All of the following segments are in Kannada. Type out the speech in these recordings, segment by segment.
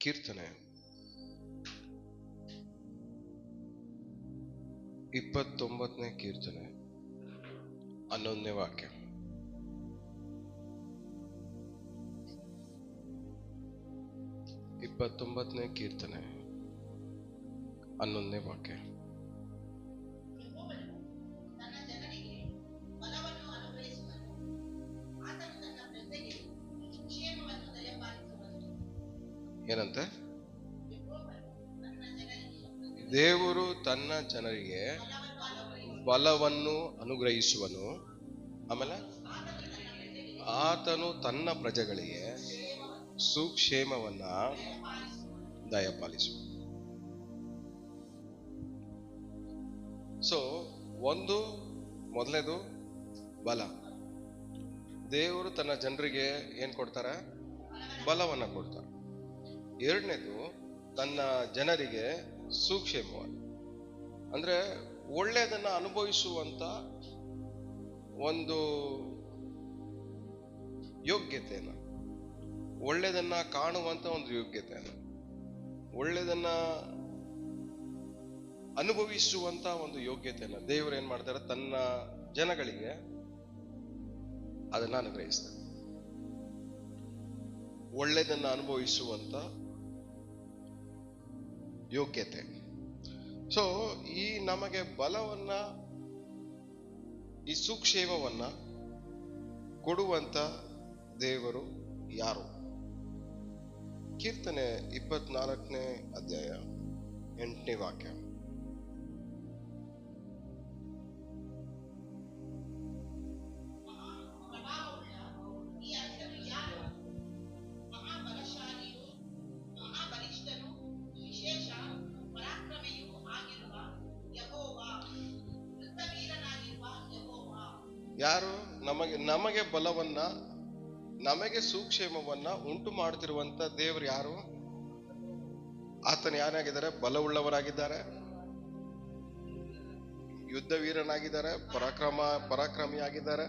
ಕೀರ್ತನೆ 29ನೇ ಕೀರ್ತನೆ 11ನೇ ವಾಕ್ಯ. ಕೀರ್ತನೆ 11ನೇ ವಾಕ್ಯ. ಏನಂತೆ? ದೇವರು ತನ್ನ ಜನರಿಗೆ ಬಲವನ್ನು ಅನುಗ್ರಹಿಸುವನು. ಆಮೇಲೆ ಆತನು ತನ್ನ ಪ್ರಜೆಗಳಿಗೆ ಸುಕ್ಷೇಮವನ್ನ ದಯಪಾಲಿಸುವ. ಸೊ ಮೊದಲನೇದು ಬಲ. ದೇವರು ತನ್ನ ಜನರಿಗೆ ಏನ್ ಕೊಡ್ತಾರೆ? ಬಲವನ್ನ ಕೊಡ್ತಾರೆ. ಎರಡನೇದು ತನ್ನ ಜನರಿಗೆ ಸುಕ್ಷೇಮವನ್ನು, ಅಂದ್ರೆ ಒಳ್ಳೆಯದನ್ನ ಅನುಭವಿಸುವಂತ ಒಂದು ಯೋಗ್ಯತೆಯನ್ನು, ಒಳ್ಳೆಯದನ್ನ ಕಾಣುವಂತ ಒಂದು ಯೋಗ್ಯತೆಯನ್ನು, ಒಳ್ಳೆಯದನ್ನ ಅನುಭವಿಸುವಂತ ಒಂದು ಯೋಗ್ಯತೆಯನ್ನು ದೇವರು ಏನ್ ಮಾಡ್ತಾರೆ? ತನ್ನ ಜನಗಳಿಗೆ ಅದನ್ನ ಅನುಗ್ರಹಿಸ್ತಾರೆ. ಒಳ್ಳೆಯದನ್ನ ಅನುಭವಿಸುವಂತ ಯೋಗ್ಯತೆ. ಸೊ ಈ ನಮಗೆ ಬಲವನ್ನ, ಈ ಸುಕ್ಷೇಮವನ್ನ ಕೊಡುವಂತ ದೇವರು ಯಾರು? ಕೀರ್ತನೆ 24ನೇ ಅಧ್ಯಾಯ 8ನೇ ವಾಕ್ಯ. ಯಾರು ನಮಗೆ ಬಲವನ್ನ, ನಮಗೆ ಸುಕ್ಷೇಮವನ್ನ ಉಂಟು ಮಾಡುತ್ತಿರುವಂತ ದೇವರು ಯಾರು? ಆತನು ಯಾರಾಗಿದ್ದಾರೆ? ಬಲವುಳ್ಳವರಾಗಿದ್ದಾರೆ, ಯುದ್ಧ ವೀರನಾಗಿದ್ದಾರೆ, ಪರಾಕ್ರಮಿಯಾಗಿದ್ದಾರೆ.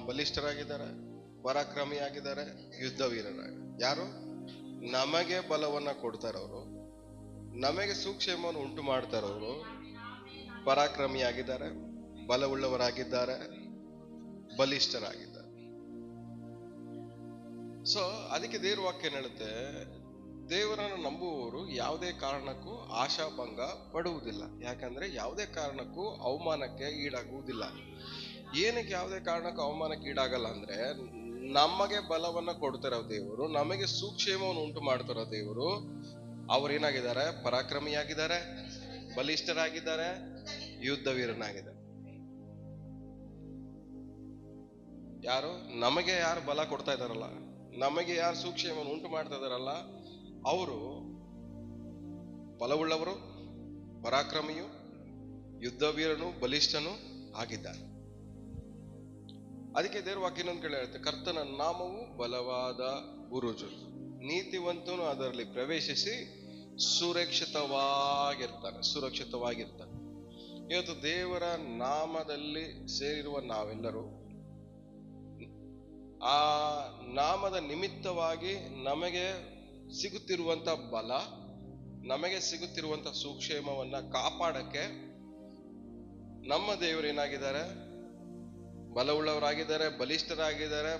ಬಲಿಷ್ಠರಾಗಿದ್ದಾರೆ, ಪರಾಕ್ರಮಿಯಾಗಿದ್ದಾರೆ, ಯುದ್ಧ ವೀರರಾಗಿದ್ದಾರೆ. ಯಾರು? ನಮಗೆ ಬಲವನ್ನ ಕೊಡ್ತಾರವರು, ನಮಗೆ ಸುಕ್ಷೇಮವನ್ನು ಉಂಟು ಮಾಡ್ತಾರವರು ಪರಾಕ್ರಮಿಯಾಗಿದ್ದಾರೆ, ಬಲವುಳ್ಳವರಾಗಿದ್ದಾರೆ, ಬಲಿಷ್ಠರಾಗಿದ್ದಾರೆ. ಸೊ ಅದಕ್ಕೆ ದೇವ್ರ ವಾಕ್ಯ ಹೇಳುತ್ತೆ, ದೇವರನ್ನು ನಂಬುವವರು ಯಾವುದೇ ಕಾರಣಕ್ಕೂ ಆಶಾಭಂಗ ಪಡುವುದಿಲ್ಲ. ಯಾಕಂದ್ರೆ ಯಾವುದೇ ಕಾರಣಕ್ಕೂ ಅವಮಾನಕ್ಕೆ ಈಡಾಗುವುದಿಲ್ಲ. ಏನಕ್ಕೆ ಯಾವುದೇ ಕಾರಣಕ್ಕೂ ಅವಮಾನಕ್ಕೆ ಈಡಾಗಲ್ಲ ಅಂದ್ರೆ, ನಮಗೆ ಬಲವನ್ನ ಕೊಡ್ತಾರ ದೇವರು, ನಮಗೆ ಸುಕ್ಷೇಮವನ್ನು ಉಂಟು ಮಾಡ್ತಾರ ದೇವರು. ಅವ್ರೇನಾಗಿದ್ದಾರೆ? ಪರಾಕ್ರಮಿಯಾಗಿದ್ದಾರೆ, ಬಲಿಷ್ಠರಾಗಿದ್ದಾರೆ, ಯುದ್ಧ ವೀರನಾಗಿದ್ದಾರೆ. ಯಾರು? ನಮಗೆ ಯಾರು ಬಲ ಕೊಡ್ತಾ ಇದಾರಲ್ಲ, ನಮಗೆ ಯಾರು ಸುಕ್ಷೇಮವನ್ನು ಉಂಟು ಮಾಡ್ತಾ ಇದಾರಲ್ಲ, ಅವರು ಬಲವುಳ್ಳವರು, ಪರಾಕ್ರಮಿಯು, ಯುದ್ಧ ವೀರನು, ಬಲಿಷ್ಠನು ಆಗಿದ್ದಾರೆ. ಅದಕ್ಕೆ ದೇವ್ರ ವಾಕ್ಯ ಇನ್ನೊಂದು ಕಡೆ ಹೇಳುತ್ತೆ, ಕರ್ತನ ನಾಮವು ಬಲವಾದ ಬುರುಜು, ನೀತಿವಂತನು ಅದರಲ್ಲಿ ಪ್ರವೇಶಿಸಿ ಸುರಕ್ಷಿತವಾಗಿರ್ತಾನೆ. ಇವತ್ತು ದೇವರ ನಾಮದಲ್ಲಿ ಸೇರಿರುವ ನಾವೆಲ್ಲರೂ ಆ ನಾಮದ ನಿಮಿತ್ತವಾಗಿ ನಮಗೆ ಸಿಗುತ್ತಿರುವಂತ ಬಲ, ನಮಗೆ ಸಿಗುತ್ತಿರುವಂತ ಸುಕ್ಷೇಮವನ್ನ ಕಾಪಾಡಕ್ಕೆ ನಮ್ಮ ದೇವರು ಏನಾಗಿದ್ದಾರೆ? ಬಲವುಳ್ಳವರಾಗಿದ್ದಾರೆ, ಬಲಿಷ್ಠರಾಗಿದ್ದಾರೆ,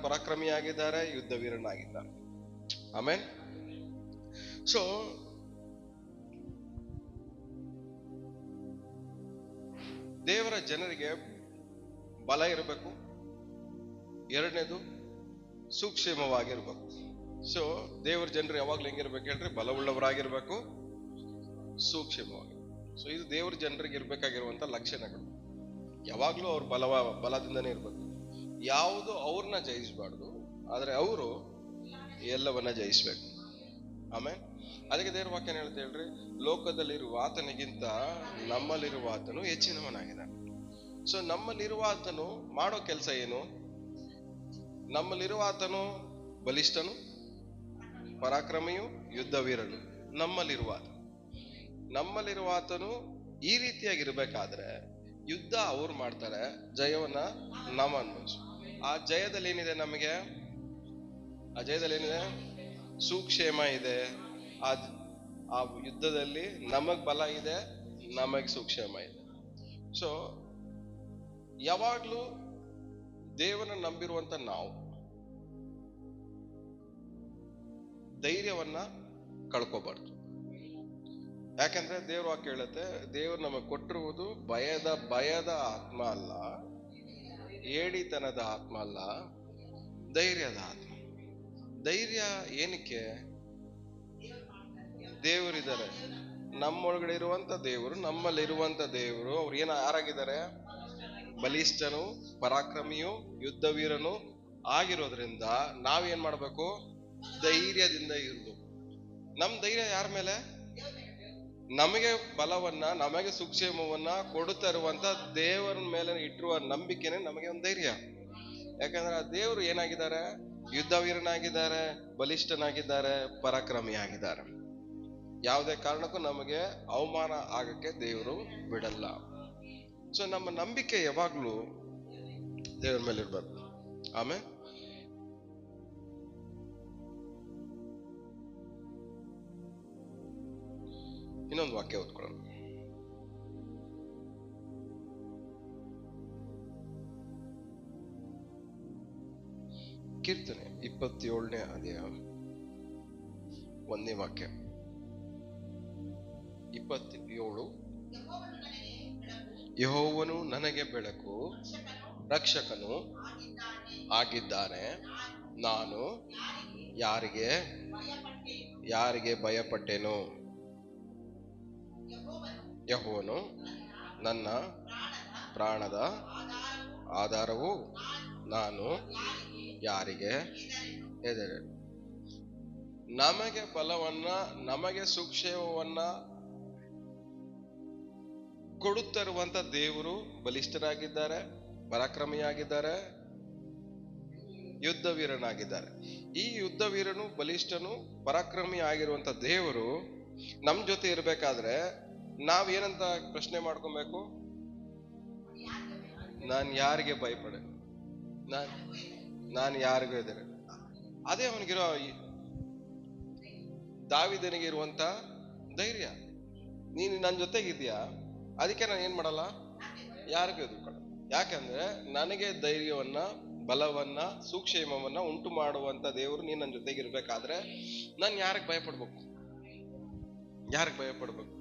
ಪರಾಕ್ರಮಿಯಾಗಿದ್ದಾರೆ, ಯುದ್ಧ ವೀರನಾಗಿದ್ದಾರೆ. ಆಮೇನ್. ಸೊ ದೇವರ ಜನರಿಗೆ ಬಲ ಇರಬೇಕು. ಎರಡನೇದು ಸುಕ್ಷೇಮವಾಗಿರ್ಬೇಕು. ಸೊ ದೇವರ ಜನರು ಯಾವಾಗ್ಲೂ ಹೆಂಗಿರ್ಬೇಕು ಹೇಳ್ರಿ? ಬಲವುಳ್ಳವರಾಗಿರ್ಬೇಕು, ಸುಕ್ಷೇಮವಾಗಿರ್ಬೇಕು. ಸೊ ಇದು ದೇವರ ಜನರಿಗೆ ಇರ್ಬೇಕಾಗಿರುವಂತ ಲಕ್ಷಣಗಳು. ಯಾವಾಗ್ಲೂ ಅವ್ರ ಬಲದಿಂದನೇ ಇರ್ಬೇಕು. ಯಾವುದು ಅವ್ರನ್ನ ಜಯಿಸಬಾರ್ದು, ಆದ್ರೆ ಅವರು ಎಲ್ಲವನ್ನ ಜಯಿಸ್ಬೇಕು. ಆಮೇಲೆ ಅದಕ್ಕೆ ದೇವ್ರ ವಾಕ್ಯ ಹೇಳ್ತಾ ಹೇಳ್ರಿ, ಲೋಕದಲ್ಲಿರುವ ಆತನಿಗಿಂತ ನಮ್ಮಲ್ಲಿರುವ ಆತನು ಹೆಚ್ಚಿನವನಾಗಿದ್ದಾನೆ. ಸೊ ನಮ್ಮಲ್ಲಿರುವ ಆತನು ಮಾಡೋ ಕೆಲಸ ಏನು? ನಮ್ಮಲ್ಲಿರುವ ಆತನು ಬಲಿಷ್ಠನು, ಪರಾಕ್ರಮಿಯು, ಯುದ್ಧ ವೀರನು. ನಮ್ಮಲ್ಲಿರುವ ಆತನು ಈ ರೀತಿಯಾಗಿರ್ಬೇಕಾದ್ರೆ ಯುದ್ಧ ಅವ್ರು ಮಾಡ್ತಾರೆ, ಜಯವನ್ನ ನಾವು ಅನ್ಭವಿಸು. ಆ ಜಯದಲ್ಲಿ ಏನಿದೆ ನಮಗೆ? ಆ ಜಯದಲ್ಲಿ ಏನಿದೆ? ಸುಕ್ಷೇಮ ಇದೆ. ಆ ಯುದ್ಧದಲ್ಲಿ ನಮಗ್ ಬಲ ಇದೆ, ನಮಗ್ ಸುಕ್ಷೇಮ ಇದೆ. ಸೊ ಯಾವಾಗ್ಲೂ ದೇವರನ್ನ ನಂಬಿರುವಂತ ನಾವು ಧೈರ್ಯವನ್ನ ಕಳ್ಕೋಬಾರ್ದು. ಯಾಕಂದ್ರೆ ದೇವ್ರು ವಾಕ್ಯ ಹೇಳುತ್ತೆ, ದೇವ್ರು ನಮಗೆ ಕೊಟ್ಟಿರುವುದು ಭಯದ ಆತ್ಮ ಅಲ್ಲ, ಏಡಿತನದ ಆತ್ಮ ಅಲ್ಲ, ಧೈರ್ಯದ ಆತ್ಮ. ಧೈರ್ಯ ಏನಕ್ಕೆ? ದೇವರಿದ್ದಾರೆ, ನಮ್ಮೊಳಗಡೆ ಇರುವಂತ ದೇವರು, ನಮ್ಮಲ್ಲಿರುವಂತ ದೇವರು. ಅವ್ರು ಯಾರಾಗಿದ್ದಾರೆ? ಬಲಿಷ್ಠನು, ಪರಾಕ್ರಮಿಯು, ಯುದ್ಧ ವೀರನು ಆಗಿರೋದ್ರಿಂದ ನಾವೇನ್ ಮಾಡ್ಬೇಕು? ಧೈರ್ಯದಿಂದ ಇರ್ಬೇಕು. ನಮ್ ಧೈರ್ಯ ಯಾರ ಮೇಲೆ? ನಮಗೆ ಬಲವನ್ನ, ನಮಗೆ ಸುಕ್ಷೇಮವನ್ನ ಕೊಡುತ್ತಾ ಇರುವಂತ ದೇವರ ಮೇಲೆ ಇಟ್ಟಿರುವ ನಂಬಿಕೆನೆ ನಮಗೆ ಒಂದು ಧೈರ್ಯ. ಯಾಕಂದ್ರೆ ಆ ದೇವರು ಏನಾಗಿದ್ದಾರೆ? ಯುದ್ಧ ವೀರನಾಗಿದ್ದಾರೆ, ಬಲಿಷ್ಠನಾಗಿದ್ದಾರೆ, ಪರಾಕ್ರಮಿ ಆಗಿದ್ದಾರೆ. ಯಾವುದೇ ಕಾರಣಕ್ಕೂ ನಮಗೆ ಅವಮಾನ ಆಗಕ್ಕೆ ದೇವರು ಬಿಡಲ್ಲ. ಸೊ ನಮ್ಮ ನಂಬಿಕೆ ಯಾವಾಗ್ಲೂ ದೇವರ ಮೇಲೆ ಇರ್ಬಾರ್ದು. ಆಮೇಲೆ ಇನ್ನೊಂದು ವಾಕ್ಯ ಓದ್ಕೊಳ್ಳೋಣ. ಕೀರ್ತನೆ 27ನೇ ಅಧ್ಯಾಯ 1ನೇ ವಾಕ್ಯ. 27. ಯೆಹೋವನು ನನಗೆ ಬೆಳಕು, ರಕ್ಷಕನು ಆಗಿದ್ದಾನೆ. ನಾನು ಯಾರಿಗೆ ಭಯಪಟ್ಟೆನು? ಯೆಹೋವನು ನನ್ನ ಪ್ರಾಣದ ಆಧಾರವು, ನಾನು ಯಾರಿಗೆ ಹೆದರೆನು? ನಮಗೆ ಬಲವನ್ನ, ನಮಗೆ ಸುಕ್ಷೇಮವನ್ನ ಕೊಡುತ್ತಿರುವಂತ ದೇವರು ಬಲಿಷ್ಠರಾಗಿದ್ದಾರೆ, ಪರಾಕ್ರಮಿಯಾಗಿದ್ದಾರೆ, ಯುದ್ಧ ವೀರನಾಗಿದ್ದಾರೆ. ಈ ಯುದ್ಧ ವೀರನು, ಬಲಿಷ್ಠನು, ಪರಾಕ್ರಮಿ ಆಗಿರುವಂತ ದೇವರು ನಮ್ ಜೊತೆ ಇರ್ಬೇಕಾದ್ರೆ ನಾವೇನಂತ ಪ್ರಶ್ನೆ ಮಾಡ್ಕೊಬೇಕು? ನಾನು ಯಾರಿಗೆ ಭಯಪಡೆ? ನಾನು ಯಾರಿಗೂ ಹೆದರ? ಅದೇ ಅವನಿಗಿರೋ, ದಾವೀದನಿಗೆ ಇರುವಂತ ಧೈರ್ಯ. ನೀನು ನನ್ನ ಜೊತೆಗಿದ್ಯಾ, ಅದಕ್ಕೆ ನಾನು ಏನ್ ಮಾಡಲ್ಲ, ಯಾರಿಗೂ ಎದುರ್ಕೊಳ್ಳಲ್ಲ. ಯಾಕಂದ್ರೆ ನನಗೆ ಧೈರ್ಯವನ್ನ, ಬಲವನ್ನ, ಸುಕ್ಷೇಮವನ್ನ ಉಂಟು ಮಾಡುವಂತ ದೇವರು ನೀನ್ ನನ್ನ ಜೊತೆಗಿರ್ಬೇಕಾದ್ರೆ ನಾನು ಯಾರಿಗೆ ಭಯಪಡ್ಬೇಕು? ಯಾರಿಗೆ ಭಯಪಡ್ಬೇಕು?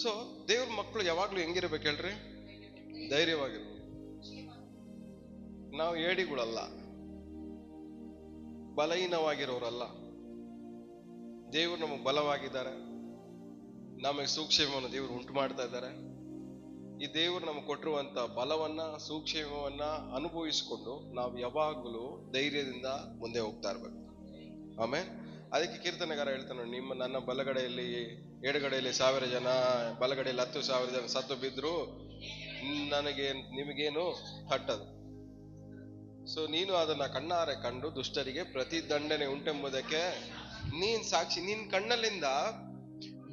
ಸೊ ದೇವ್ರ ಮಕ್ಕಳು ಯಾವಾಗ್ಲೂ ಹೆಂಗಿರ್ಬೇಕು ಹೇಳ್ರಿ? ಧೈರ್ಯವಾಗಿರ್ಬೇಕು. ನಾವು ಏಡಿಗಳಲ್ಲ, ಬಲಹೀನವಾಗಿರೋರಲ್ಲ. ದೇವರು ನಮಗೆ ಬಲವಾಗಿದ್ದಾರೆ, ನಮಗೆ ಸೂಕ್ಷ್ಮವನ್ನು ದೇವರು ಉಂಟು ಮಾಡ್ತಾ ಇದ್ದಾರೆ. ಈ ದೇವರು ನಮಗೆ ಕೊಟ್ಟಿರುವಂತ ಬಲವನ್ನ, ಸೂಕ್ಷ್ಮವನ್ನ ಅನುಭವಿಸಿಕೊಂಡು ನಾವು ಯಾವಾಗಲೂ ಧೈರ್ಯದಿಂದ ಮುಂದೆ ಹೋಗ್ತಾ ಇರ್ಬೇಕು. ಆಮೇಲೆ ಅದಕ್ಕೆ ಕೀರ್ತನೆಗಾರ ಹೇಳ್ತಾನೆ, ನನ್ನ ಬಲಗಡೆಯಲ್ಲಿ ಎಡಗಡೆಯಲ್ಲಿ 1000 ಜನ, ಬಲಗಡೆಯಲ್ಲಿ 10,000 ಜನ ಸತ್ತು ಬಿದ್ರು ನಿಮಗೇನು ತಟ್ಟದು. ಸೊ ನೀನು ಅದನ್ನ ಕಣ್ಣಾರೆ ಕಂಡು ದುಷ್ಟರಿಗೆ ಪ್ರತಿದಂಡನೆ ಉಂಟೆಂಬುದಕ್ಕೆ ನೀನ್ ಸಾಕ್ಷಿ. ನಿನ್ ಕಣ್ಣಲ್ಲಿಂದ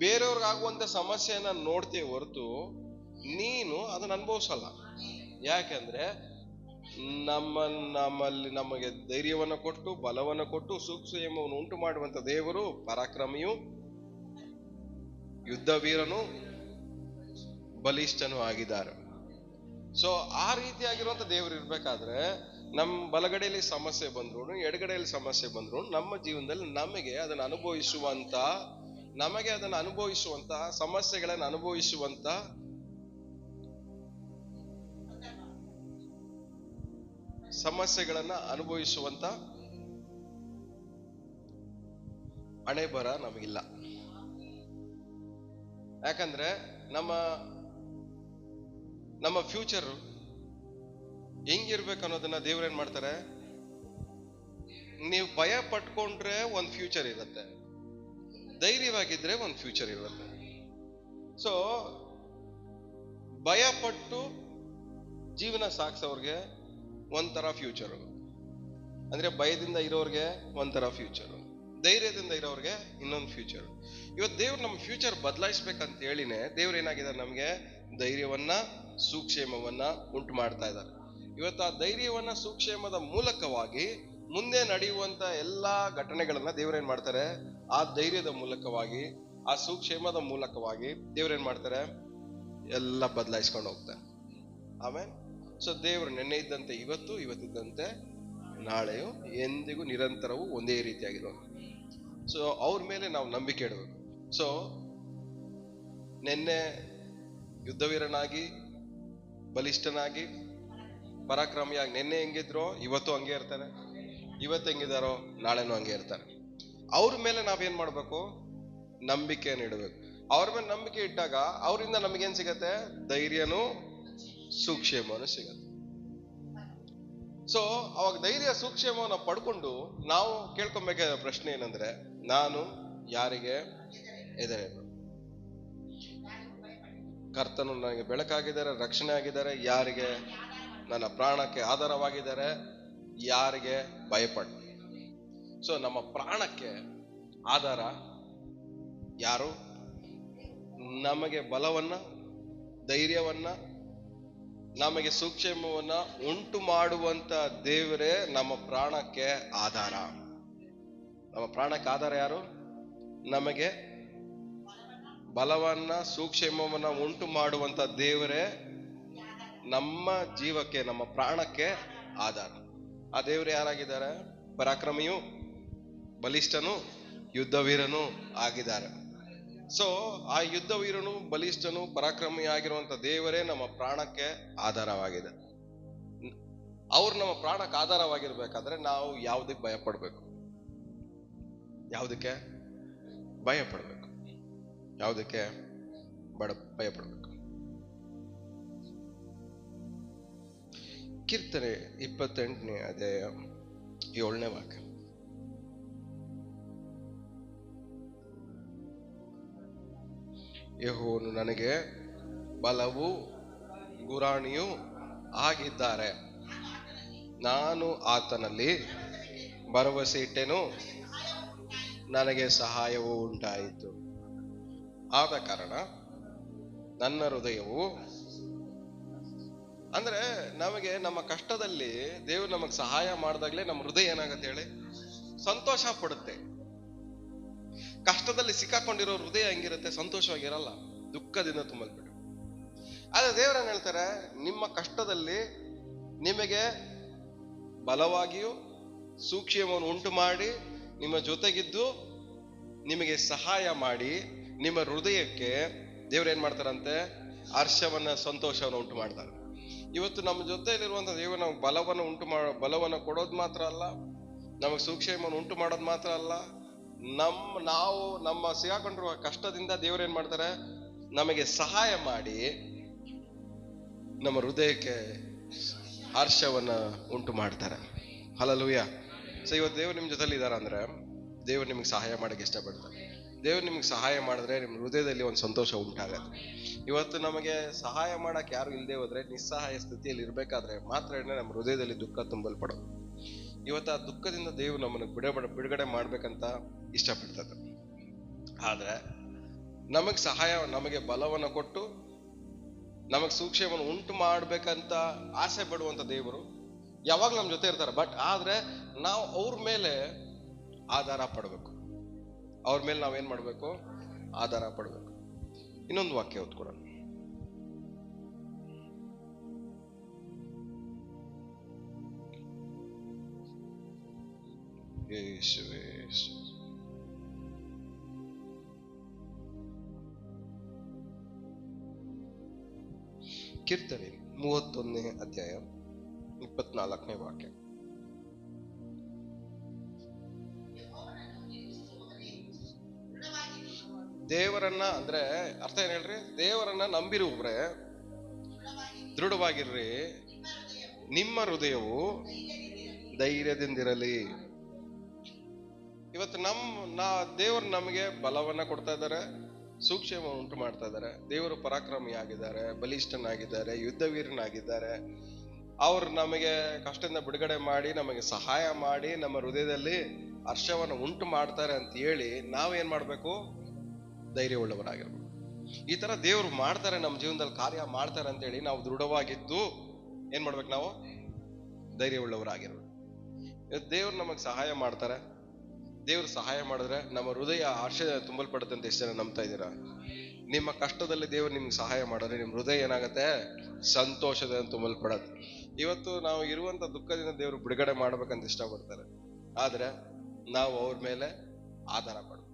ಬೇರೆಯವ್ರಿಗಾಗುವಂತ ಸಮಸ್ಯೆಯನ್ನ ನೋಡ್ತೀವಿ ಹೊರತು ನೀನು ಅದನ್ನ ಅನುಭವಿಸಲ್ಲ. ಯಾಕೆಂದ್ರೆ ನಮ್ಮಲ್ಲಿ ನಮಗೆ ಧೈರ್ಯವನ್ನು ಕೊಟ್ಟು, ಬಲವನ್ನು ಕೊಟ್ಟು, ಸೂಕ್ಷ್ಮವನ್ನು ಉಂಟು ಮಾಡುವಂತ ದೇವರು ಪರಾಕ್ರಮಿಯು, ಯುದ್ಧ ವೀರನು, ಬಲಿಷ್ಠನು ಆಗಿದ್ದಾರೆ. ಸೊ ಆ ರೀತಿಯಾಗಿರುವಂತ ದೇವರು ಇರ್ಬೇಕಾದ್ರೆ ನಮ್ಮ ಬಲಗಡೆಯಲ್ಲಿ ಸಮಸ್ಯೆ ಬಂದ್ರು, ಎಡಗಡೆಯಲ್ಲಿ ಸಮಸ್ಯೆ ಬಂದ್ರು, ನಮ್ಮ ಜೀವನದಲ್ಲಿ ನಮಗೆ ಅದನ್ನು ಅನುಭವಿಸುವಂತ ಸಮಸ್ಯೆಗಳನ್ನು ಅನುಭವಿಸುವಂತ ಹಣೆ ಬರ ನಮಗಿಲ್ಲ. ಯಾಕಂದ್ರೆ ನಮ್ಮ ಫ್ಯೂಚರ್ ಹೆಂಗಿರ್ಬೇಕು ಅನ್ನೋದನ್ನ ದೇವ್ರೇನ್ ಮಾಡ್ತಾರೆ? ನೀವು ಭಯ ಪಟ್ಕೊಂಡ್ರೆ ಒಂದ್ ಫ್ಯೂಚರ್ ಇರುತ್ತೆ, ಧೈರ್ಯವಾಗಿದ್ರೆ ಒಂದ್ ಫ್ಯೂಚರ್ ಇರುತ್ತೆ. ಸೊ ಭಯ ಪಟ್ಟು ಜೀವನ ಸಾಗಿಸೋರ್ಗೆ ಒಂಥರ ಫ್ಯೂಚರು, ಅಂದ್ರೆ ಭಯದಿಂದ ಇರೋರ್ಗೆ ಒಂಥರ ಫ್ಯೂಚರು, ಧೈರ್ಯದಿಂದ ಇರೋರ್ಗೆ ಇನ್ನೊಂದು ಫ್ಯೂಚರ್. ಇವತ್ತು ದೇವ್ರು ನಮ್ಮ ಫ್ಯೂಚರ್ ಬದಲಾಯಿಸ್ಬೇಕಂತ ಹೇಳಿನೇ ದೇವ್ರು ಏನಾಗಿದ್ದಾರೆ? ನಮ್ಗೆ ಧೈರ್ಯವನ್ನ ಸುಕ್ಷೇಮವನ್ನ ಉಂಟು ಮಾಡ್ತಾ ಇದ್ದಾರೆ. ಇವತ್ತು ಆ ಧೈರ್ಯವನ್ನ ಸುಕ್ಷೇಮದ ಮೂಲಕವಾಗಿ ಮುಂದೆ ನಡೆಯುವಂತ ಎಲ್ಲಾ ಘಟನೆಗಳನ್ನ ದೇವರೇನ್ ಮಾಡ್ತಾರೆ, ಆ ಧೈರ್ಯದ ಮೂಲಕವಾಗಿ, ಆ ಸುಕ್ಷೇಮದ ಮೂಲಕವಾಗಿ ದೇವರೇನ್ ಮಾಡ್ತಾರೆ, ಎಲ್ಲ ಬದಲಾಯಿಸ್ಕೊಂಡು ಹೋಗ್ತಾರೆ. ಆಮೇಲೆ ಸೊ ದೇವರು ನೆನ್ನೆ ಇದ್ದಂತೆ ಇವತ್ತು, ಇವತ್ತಿದ್ದಂತೆ ನಾಳೆಯು, ಎಂದಿಗೂ ನಿರಂತರವೂ ಒಂದೇ ರೀತಿಯಾಗಿರೋದು. ಸೊ ಅವ್ರ ಮೇಲೆ ನಾವು ನಂಬಿಕೆ ಇಡಬೇಕು. ಸೊ ನಿನ್ನೆ ಯುದ್ಧವೀರನಾಗಿ, ಬಲಿಷ್ಠನಾಗಿ, ಪರಾಕ್ರಮಿಯಾಗಿ ನಿನ್ನೆ ಹೆಂಗಿದ್ರೋ ಇವತ್ತು ಹಂಗೆ ಇರ್ತಾರೆ, ಇವತ್ತು ಹೆಂಗಿದಾರೋ ನಾಳೆನೂ ಹಂಗೆ ಇರ್ತಾರೆ. ಅವ್ರ ಮೇಲೆ ನಾವೇನ್ ಮಾಡ್ಬೇಕು, ನಂಬಿಕೆಯನ್ನು ಇಡಬೇಕು. ಅವ್ರ ಮೇಲೆ ನಂಬಿಕೆ ಇಟ್ಟಾಗ ಅವರಿಂದ ನಮಗೇನ್ ಸಿಗತ್ತೆ, ಧೈರ್ಯನೂ ಸುಕ್ಷೇಮನೂ ಸಿಗತ್ತೆ. ಸೊ ಅವಾಗ ಧೈರ್ಯ ಸುಕ್ಷೇಮವನ್ನು ಪಡ್ಕೊಂಡು ನಾವು ಕೇಳ್ಕೊಬೇಕಾದ ಪ್ರಶ್ನೆ ಏನಂದ್ರೆ, ನಾನು ಯಾರಿಗೆ ಹೆದರೇನು? ಕರ್ತನು ನನಗೆ ಬೆಳಕಾಗಿದ್ದಾರೆ, ರಕ್ಷಣೆ ಆಗಿದ್ದಾರೆ. ಯಾರಿಗೆ? ನನ್ನ ಪ್ರಾಣಕ್ಕೆ ಆಧಾರವಾಗಿದ್ದಾರೆ. ಯಾರಿಗೆ ಭಯಪಡ? ಸೊ ನಮ್ಮ ಪ್ರಾಣಕ್ಕೆ ಆಧಾರ ಯಾರು? ನಮಗೆ ಬಲವನ್ನ, ಧೈರ್ಯವನ್ನ, ನಮಗೆ ಸುಕ್ಷೇಮವನ್ನ ಉಂಟು ಮಾಡುವಂತ ದೇವರೇ ನಮ್ಮ ಪ್ರಾಣಕ್ಕೆ ಆಧಾರ. ನಮ್ಮ ಪ್ರಾಣಕ್ಕೆ ಆಧಾರ ಯಾರು? ನಮಗೆ ಬಲವನ್ನ, ಸುಕ್ಷೇಮವನ್ನ ಉಂಟು ಮಾಡುವಂತ ದೇವರೇ ನಮ್ಮ ಜೀವಕ್ಕೆ, ನಮ್ಮ ಪ್ರಾಣಕ್ಕೆ ಆಧಾರ. ಆ ದೇವರು ಯಾರಾಗಿದ್ದಾರೆ? ಪರಾಕ್ರಮಿಯು, ಬಲಿಷ್ಠನು, ಯುದ್ಧವೀರನು ಆಗಿದ್ದಾರೆ. ಸೊ ಆ ಯುದ್ಧವೀರನು, ಬಲಿಷ್ಠನು, ಪರಾಕ್ರಮಿ ಆಗಿರುವಂತ ದೇವರೇ ನಮ್ಮ ಪ್ರಾಣಕ್ಕೆ ಆಧಾರವಾಗಿದೆ. ಅವ್ರು ನಮ್ಮ ಪ್ರಾಣಕ್ಕೆ ಆಧಾರವಾಗಿರ್ಬೇಕಾದ್ರೆ ನಾವು ಯಾವುದಕ್ಕೆ ಭಯ ಪಡ್ಬೇಕು? ಯಾವುದಕ್ಕೆ ಭಯ ಪಡ್ಬೇಕು? ಯಾವುದಕ್ಕೆ ಭಯ ಪಡ್ಬೇಕು? ಕೀರ್ತನೆ 28ನೇ ಅಧ್ಯಾಯ 7ನೇ ವಾಕ್ಯ. ಯೆಹೋವನು ನನಗೆ ಬಲವೂ ಗುರಾಣಿಯೂ ಆಗಿದ್ದಾರೆ, ನಾನು ಆತನಲ್ಲಿ ಭರವಸೆ ಇಟ್ಟೆನು, ನನಗೆ ಸಹಾಯವೂ ಉಂಟಾಯಿತು. ಆದ ಕಾರಣ ನನ್ನ ಹೃದಯವು, ಅಂದ್ರೆ ನಮಗೆ ನಮ್ಮ ಕಷ್ಟದಲ್ಲಿ ದೇವರು ನಮಗೆ ಸಹಾಯ ಮಾಡಿದಾಗ್ಲೇ ನಮ್ಮ ಹೃದಯ ಏನಾಗತ್ತೆ ಹೇಳಿ, ಸಂತೋಷ ಪಡುತ್ತೆ. ಕಷ್ಟದಲ್ಲಿ ಸಿಕ್ಕಾಕೊಂಡಿರೋ ಹೃದಯ ಹೆಂಗಿರುತ್ತೆ? ಸಂತೋಷವಾಗಿರಲ್ಲ, ದುಃಖದಿಂದ ತುಂಬಲ್ಬಿಟ್ಟು. ಆದ್ರೆ ದೇವರನ್ನ ಹೇಳ್ತಾರೆ, ನಿಮ್ಮ ಕಷ್ಟದಲ್ಲಿ ನಿಮಗೆ ಬಲವಾಗಿಯೂ ಸೂಕ್ಷ್ಮವನ್ನು ಉಂಟು ಮಾಡಿ, ನಿಮ್ಮ ಜೊತೆಗಿದ್ದು ನಿಮಗೆ ಸಹಾಯ ಮಾಡಿ, ನಿಮ್ಮ ಹೃದಯಕ್ಕೆ ದೇವ್ರೇನ್ ಮಾಡ್ತಾರಂತೆ, ಹರ್ಷವನ್ನ, ಸಂತೋಷವನ್ನು ಉಂಟು ಮಾಡ್ತಾರೆ. ಇವತ್ತು ನಮ್ಮ ಜೊತೆಯಲ್ಲಿರುವಂತ ದೇವರು ನಮಗೆ ಬಲವನ್ನು ಕೊಡೋದು ಮಾತ್ರ ಅಲ್ಲ, ನಮಗೆ ಸೂಕ್ಷ್ಮವನ್ನು ಉಂಟು ಮಾಡೋದು ಮಾತ್ರ ಅಲ್ಲ, ನಾವು ನಮ್ಮ ಸಿಗಾಕೊಂಡಿರುವ ಕಷ್ಟದಿಂದ ದೇವ್ರೇನ್ ಮಾಡ್ತಾರೆ, ನಮಗೆ ಸಹಾಯ ಮಾಡಿ ನಮ್ಮ ಹೃದಯಕ್ಕೆ ಹರ್ಷವನ್ನ ಉಂಟು ಮಾಡ್ತಾರೆ. ಹಲ್ಲೆಲೂಯಾ. ಸೊ ಇವತ್ತು ದೇವ್ರು ನಿಮ್ ಜೊತೆಲಿ ಇದಾರ ಅಂದ್ರೆ ದೇವ್ರು ನಿಮ್ಗೆ ಸಹಾಯ ಮಾಡಕ್ಕೆ ಇಷ್ಟಪಡ್ತಾರೆ. ದೇವ್ರು ನಿಮ್ಗೆ ಸಹಾಯ ಮಾಡಿದ್ರೆ ನಿಮ್ ಹೃದಯದಲ್ಲಿ ಒಂದು ಸಂತೋಷ ಉಂಟಾಗತ್ತೆ. ಇವತ್ತು ನಮಗೆ ಸಹಾಯ ಮಾಡಕ್ ಯಾರು ಇಲ್ಲದೆ ಹೋದ್ರೆ, ನಿಸ್ಸಹಾಯ ಸ್ಥಿತಿಯಲ್ಲಿ ಇರ್ಬೇಕಾದ್ರೆ ಮಾತ್ರ ನಮ್ಮ ಹೃದಯದಲ್ಲಿ ದುಃಖ ತುಂಬಲ್ಪಡೋದು. ಇವತ್ತು ಆ ದುಃಖದಿಂದ ದೇವ್ರು ನಮ್ಮನ್ನು ಬಿಡುಗಡೆ ಮಾಡ್ಬೇಕಂತ ಇಷ್ಟಪಡ್ತದೆ. ಆದ್ರೆ ನಮಗ್ ಸಹಾಯ, ನಮಗೆ ಬಲವನ್ನು ಕೊಟ್ಟು ನಮಗ್ ಸೂಕ್ಷ್ಮವನ್ನು ಉಂಟು ಮಾಡ್ಬೇಕಂತ ಆಸೆ ಪಡುವಂತ ದೇವರು ಯಾವಾಗ ನಮ್ ಜೊತೆ ಇರ್ತಾರೆ. ಬಟ್ ಆದ್ರೆ ನಾವು ಅವ್ರ ಮೇಲೆ ಆಧಾರ ಪಡ್ಬೇಕು. ಅವ್ರ ಮೇಲೆ ನಾವೇನ್ ಮಾಡ್ಬೇಕು? ಆಧಾರ ಪಡ್ಬೇಕು. ಇನ್ನೊಂದು ವಾಕ್ಯ ಓದ್ಕೊಡೋಣ. ಕೀರ್ತನೆ 31ನೇ ಅಧ್ಯಾಯ 24ನೇ ವಾಕ್ಯ. ದೇವರನ್ನ ಅಂದ್ರೆ ಅರ್ಥ ಏನ್ ಹೇಳ್ರಿ? ದೇವರನ್ನ ನಂಬಿರುವ್ರೆ ದೃಢವಾಗಿರ್ರಿ, ನಿಮ್ಮ ಹೃದಯವು ಧೈರ್ಯದಿಂದಿರಲಿ. ಇವತ್ತು ದೇವರು ನಮಗೆ ಬಲವನ್ನ ಕೊಡ್ತಾ ಇದ್ದಾರೆ, ಸೂಕ್ಷ್ಮ ಉಂಟು ಮಾಡ್ತಾ ಇದ್ದಾರೆ. ದೇವರು ಪರಾಕ್ರಮಿ ಆಗಿದ್ದಾರೆ, ಬಲಿಷ್ಠನಾಗಿದ್ದಾರೆ, ಯುದ್ಧವೀರನಾಗಿದ್ದಾರೆ. ಅವ್ರು ನಮಗೆ ಕಷ್ಟದಿಂದ ಬಿಡುಗಡೆ ಮಾಡಿ, ನಮಗೆ ಸಹಾಯ ಮಾಡಿ, ನಮ್ಮ ಹೃದಯದಲ್ಲಿ ಹರ್ಷವನ್ನು ಉಂಟು ಮಾಡ್ತಾರೆ ಅಂತ ಹೇಳಿ ನಾವೇನ್ ಮಾಡ್ಬೇಕು? ಧೈರ್ಯವುಳ್ಳವರಾಗಿರ್ಬೇಕು. ಈ ತರ ದೇವ್ರು ಮಾಡ್ತಾರೆ, ನಮ್ಮ ಜೀವನದಲ್ಲಿ ಕಾರ್ಯ ಮಾಡ್ತಾರೆ ಅಂತೇಳಿ ನಾವು ದೃಢವಾಗಿದ್ದು ಏನ್ ಮಾಡ್ಬೇಕು? ನಾವು ಧೈರ್ಯವುಳ್ಳವರಾಗಿರ್ಬೇಕು. ದೇವ್ರು ನಮಗ್ ಸಹಾಯ ಮಾಡ್ತಾರೆ. ದೇವ್ರು ಸಹಾಯ ಮಾಡಿದ್ರೆ ನಮ್ಮ ಹೃದಯ ಹರ್ಷ ತುಂಬಲ್ಪಡುತ್ತೆ ಅಂತ ಎಷ್ಟು ಜನ ನಂಬ್ತಾ ಇದ್ದೀರಾ? ನಿಮ್ಮ ಕಷ್ಟದಲ್ಲಿ ದೇವ್ರು ನಿಮ್ಗೆ ಸಹಾಯ ಮಾಡಿದ್ರೆ ನಿಮ್ ಹೃದಯ ಏನಾಗತ್ತೆ? ಸಂತೋಷದಿಂದ ತುಂಬಲ್ಪಡತ್ತೆ. ಇವತ್ತು ನಾವು ಇರುವಂತ ದುಃಖದಿಂದ ದೇವ್ರು ಬಿಡುಗಡೆ ಮಾಡ್ಬೇಕಂತ ಇಷ್ಟಪಡ್ತಾರೆ, ಆದ್ರೆ ನಾವು ಅವ್ರ ಮೇಲೆ ಆಧಾರ ಪಡ್ಬೇಕು.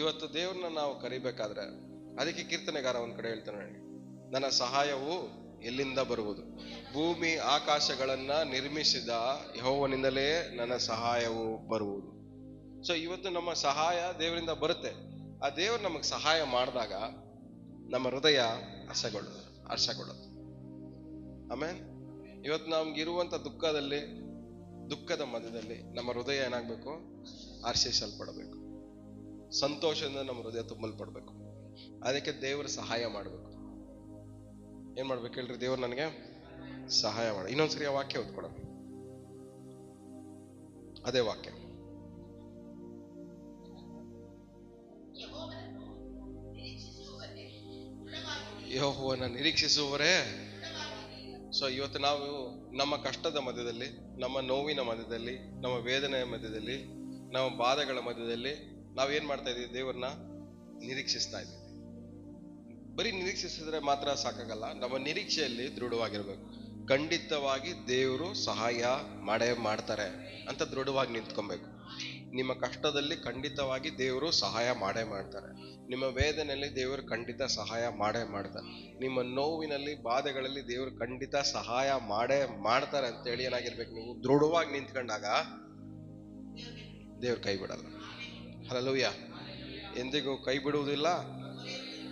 ಇವತ್ತು ದೇವ್ರನ್ನ ನಾವು ಕರಿಬೇಕಾದ್ರೆ ಅದಕ್ಕೆ ಕೀರ್ತನೆಗಾರ ಒಂದ್ ಕಡೆ ಹೇಳ್ತಾನೆ, ನನ್ನ ಸಹಾಯವು ಎಲ್ಲಿಂದ ಬರುವುದು? ಭೂಮಿ ಆಕಾಶಗಳನ್ನ ನಿರ್ಮಿಸಿದ ಯೆಹೋವನಿಂದಲೇ ನನ್ನ ಸಹಾಯವು ಬರುವುದು. ಸೊ ಇವತ್ತು ನಮ್ಮ ಸಹಾಯ ದೇವರಿಂದ ಬರುತ್ತೆ. ಆ ದೇವ್ರು ನಮಗ್ ಸಹಾಯ ಮಾಡಿದಾಗ ನಮ್ಮ ಹೃದಯ ಹರ್ಷಗೊಳ್ಳುತ್ತೆ. ಆಮೇಲೆ ಇವತ್ತು ನಮ್ಗಿರುವಂತ ದುಃಖದ ಮಧ್ಯದಲ್ಲಿ ನಮ್ಮ ಹೃದಯ ಏನಾಗ್ಬೇಕು? ಹರ್ಷಿಸಲ್ಪಡಬೇಕು. ಸಂತೋಷದಿಂದ ನಮ್ಮ ಹೃದಯ ತುಂಬಲ್ಪಡ್ಬೇಕು. ಅದಕ್ಕೆ ದೇವರು ಸಹಾಯ ಮಾಡ್ಬೇಕು. ಏನ್ ಮಾಡ್ಬೇಕು ಹೇಳ್ರಿ? ದೇವ್ರು ನನಗೆ ಸಹಾಯ ಮಾಡ. ಇನ್ನೊಂದ್ಸರಿ ಆ ವಾಕ್ಯ ಓದ್ಕೊಡ. ಅದೇ ವಾಕ್ಯ, ಯೆಹೋವನ ನಿರೀಕ್ಷಿಸುವವರೇ. ಸೊ ಇವತ್ತು ನಾವು ನಮ್ಮ ಕಷ್ಟದ ಮಧ್ಯದಲ್ಲಿ, ನಮ್ಮ ನೋವಿನ ಮಧ್ಯದಲ್ಲಿ, ನಮ್ಮ ವೇದನೆಯ ಮಧ್ಯದಲ್ಲಿ, ನಮ್ಮ ಬಾಧೆಗಳ ಮಧ್ಯದಲ್ಲಿ ನಾವೇನ್ ಮಾಡ್ತಾ ಇದೀವಿ? ದೇವ್ರನ್ನ ನಿರೀಕ್ಷಿಸ್ತಾ ಇದ್ದೀವಿ. ಬರೀ ನಿರೀಕ್ಷಿಸಿದ್ರೆ ಮಾತ್ರ ಸಾಕಾಗಲ್ಲ, ನಮ್ಮ ನಿರೀಕ್ಷೆಯಲ್ಲಿ ದೃಢವಾಗಿರ್ಬೇಕು. ಖಂಡಿತವಾಗಿ ದೇವರು ಸಹಾಯ ಮಾಡ್ತಾರೆ ಅಂತ ದೃಢವಾಗಿ ನಿಂತ್ಕೊಬೇಕು. ನಿಮ್ಮ ಕಷ್ಟದಲ್ಲಿ ಖಂಡಿತವಾಗಿ ದೇವರು ಸಹಾಯ ಮಾಡ್ತಾರೆ. ನಿಮ್ಮ ವೇದನೆಯಲ್ಲಿ ದೇವರು ಖಂಡಿತ ಸಹಾಯ ಮಾಡ್ತಾರೆ. ನಿಮ್ಮ ನೋವಿನಲ್ಲಿ, ಬಾಧೆಗಳಲ್ಲಿ ದೇವರು ಖಂಡಿತ ಸಹಾಯ ಮಾಡ್ತಾರೆ ಅಂತೇಳಿ ಏನಾಗಿರ್ಬೇಕು? ನೀವು ದೃಢವಾಗಿ ನಿಂತ್ಕೊಂಡಾಗ ದೇವ್ರು ಕೈ ಬಿಡಲ್ಲ. ಹಲ್ಲೆಲೂಯಾ. ಎಂದಿಗೂ ಕೈ ಬಿಡುವುದಿಲ್ಲ,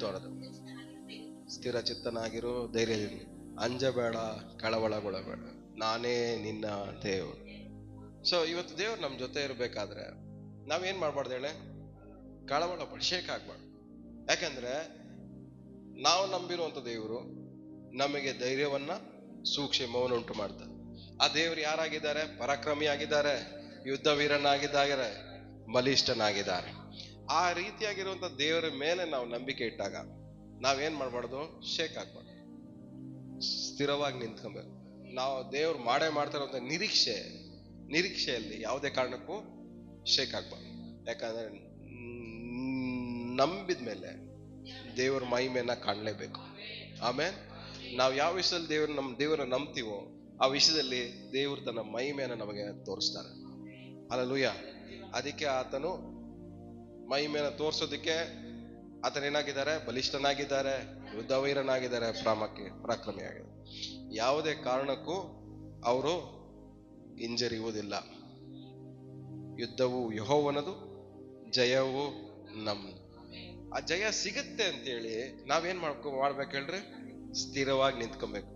ತೋರದು. ಸ್ಥಿರ ಚಿತ್ತನಾಗಿರು, ಧೈರ್ಯದಿಂದ, ಅಂಜಬೇಡ, ಕಳವಳಗೊಳ್ಳಬೇಡ, ನಾನೇ ನಿನ್ನ ದೇವರು. ಸೊ ಇವತ್ತು ದೇವ್ರು ನಮ್ ಜೊತೆ ಇರ್ಬೇಕಾದ್ರೆ ನಾವೇನ್ ಮಾಡ್ಬಾರ್ದು ಹೇಳಿ? ಕಳವಳ ಶೇಕ್ ಆಗ್ಬಾರ್ದು. ಯಾಕಂದ್ರೆ ನಾವು ನಂಬಿರುವಂತ ದೇವರು ನಮಗೆ ಧೈರ್ಯವನ್ನ, ಸೂಕ್ಷ್ಮವನ್ನು ಉಂಟು ಮಾಡ್ತಾರೆ. ಆ ದೇವ್ರು ಯಾರಾಗಿದ್ದಾರೆ? ಪರಾಕ್ರಮಿಯಾಗಿದ್ದಾರೆ, ಯುದ್ಧ ವೀರನಾಗಿದ್ದಾರೆ, ಬಲಿಷ್ಠನಾಗಿದ್ದಾರೆ. ಆ ರೀತಿಯಾಗಿರುವಂತ ದೇವರ ಮೇಲೆ ನಾವು ನಂಬಿಕೆ ಇಟ್ಟಾಗ ನಾವೇನ್ ಮಾಡ್ಬಾರ್ದು? ಶೇಕ್ ಆಗ್ಬಾರ್ದು, ಸ್ಥಿರವಾಗಿ ನಿಂತ್ಕೊಬೇಕು. ನಾವು ದೇವ್ರು ಮಾಡ್ತಾರಂತ ನಿರೀಕ್ಷೆಯಲ್ಲಿ ಯಾವುದೇ ಕಾರಣಕ್ಕೂ ಶೇಕ್ ಆಗ್ಬಾರ್ದು. ಯಾಕಂದ್ರೆ ನಂಬಿದ್ಮೇಲೆ ದೇವ್ರ ಮಹಿಮೆಯನ್ನ ಕಾಣಲೇಬೇಕು. ಆಮೇಲೆ ನಾವು ಯಾವ ವಿಷಯದಲ್ಲಿ ದೇವರನ್ನ ನಂಬ್ತೀವೋ ಆ ವಿಷಯದಲ್ಲಿ ದೇವರು ತನ್ನ ಮಹಿಮೆಯನ್ನ ನಮಗೆ ತೋರಿಸ್ತಾರೆ. ಹಲ್ಲೆಲೂಯಾ. ಅದಕ್ಕೆ ಆತನು ಮಹಿಮೆಯನ್ನ ತೋರಿಸೋದಕ್ಕೆ ಆತನೇನಾಗಿದ್ದಾರೆ? ಬಲಿಷ್ಠನಾಗಿದ್ದಾರೆ, ಯುದ್ಧ ವೀರನಾಗಿದ್ದಾರೆ, ಪರಾಕ್ರಮಿಯಾಗಿದ್ದಾರೆ. ಯಾವುದೇ ಕಾರಣಕ್ಕೂ ಅವರು ಹಿಂಜರಿಯುವುದಿಲ್ಲ. ಯುದ್ಧವು ಯೆಹೋವನದು, ಜಯವು ನಮ್ದು. ಆ ಜಯ ಸಿಗುತ್ತೆ ಅಂತೇಳಿ ನಾವೇನ್ ಮಾಡ್ಬೇಕು ಹೇಳ್ರಿ? ಸ್ಥಿರವಾಗಿ ನಿಂತ್ಕೊಬೇಕು.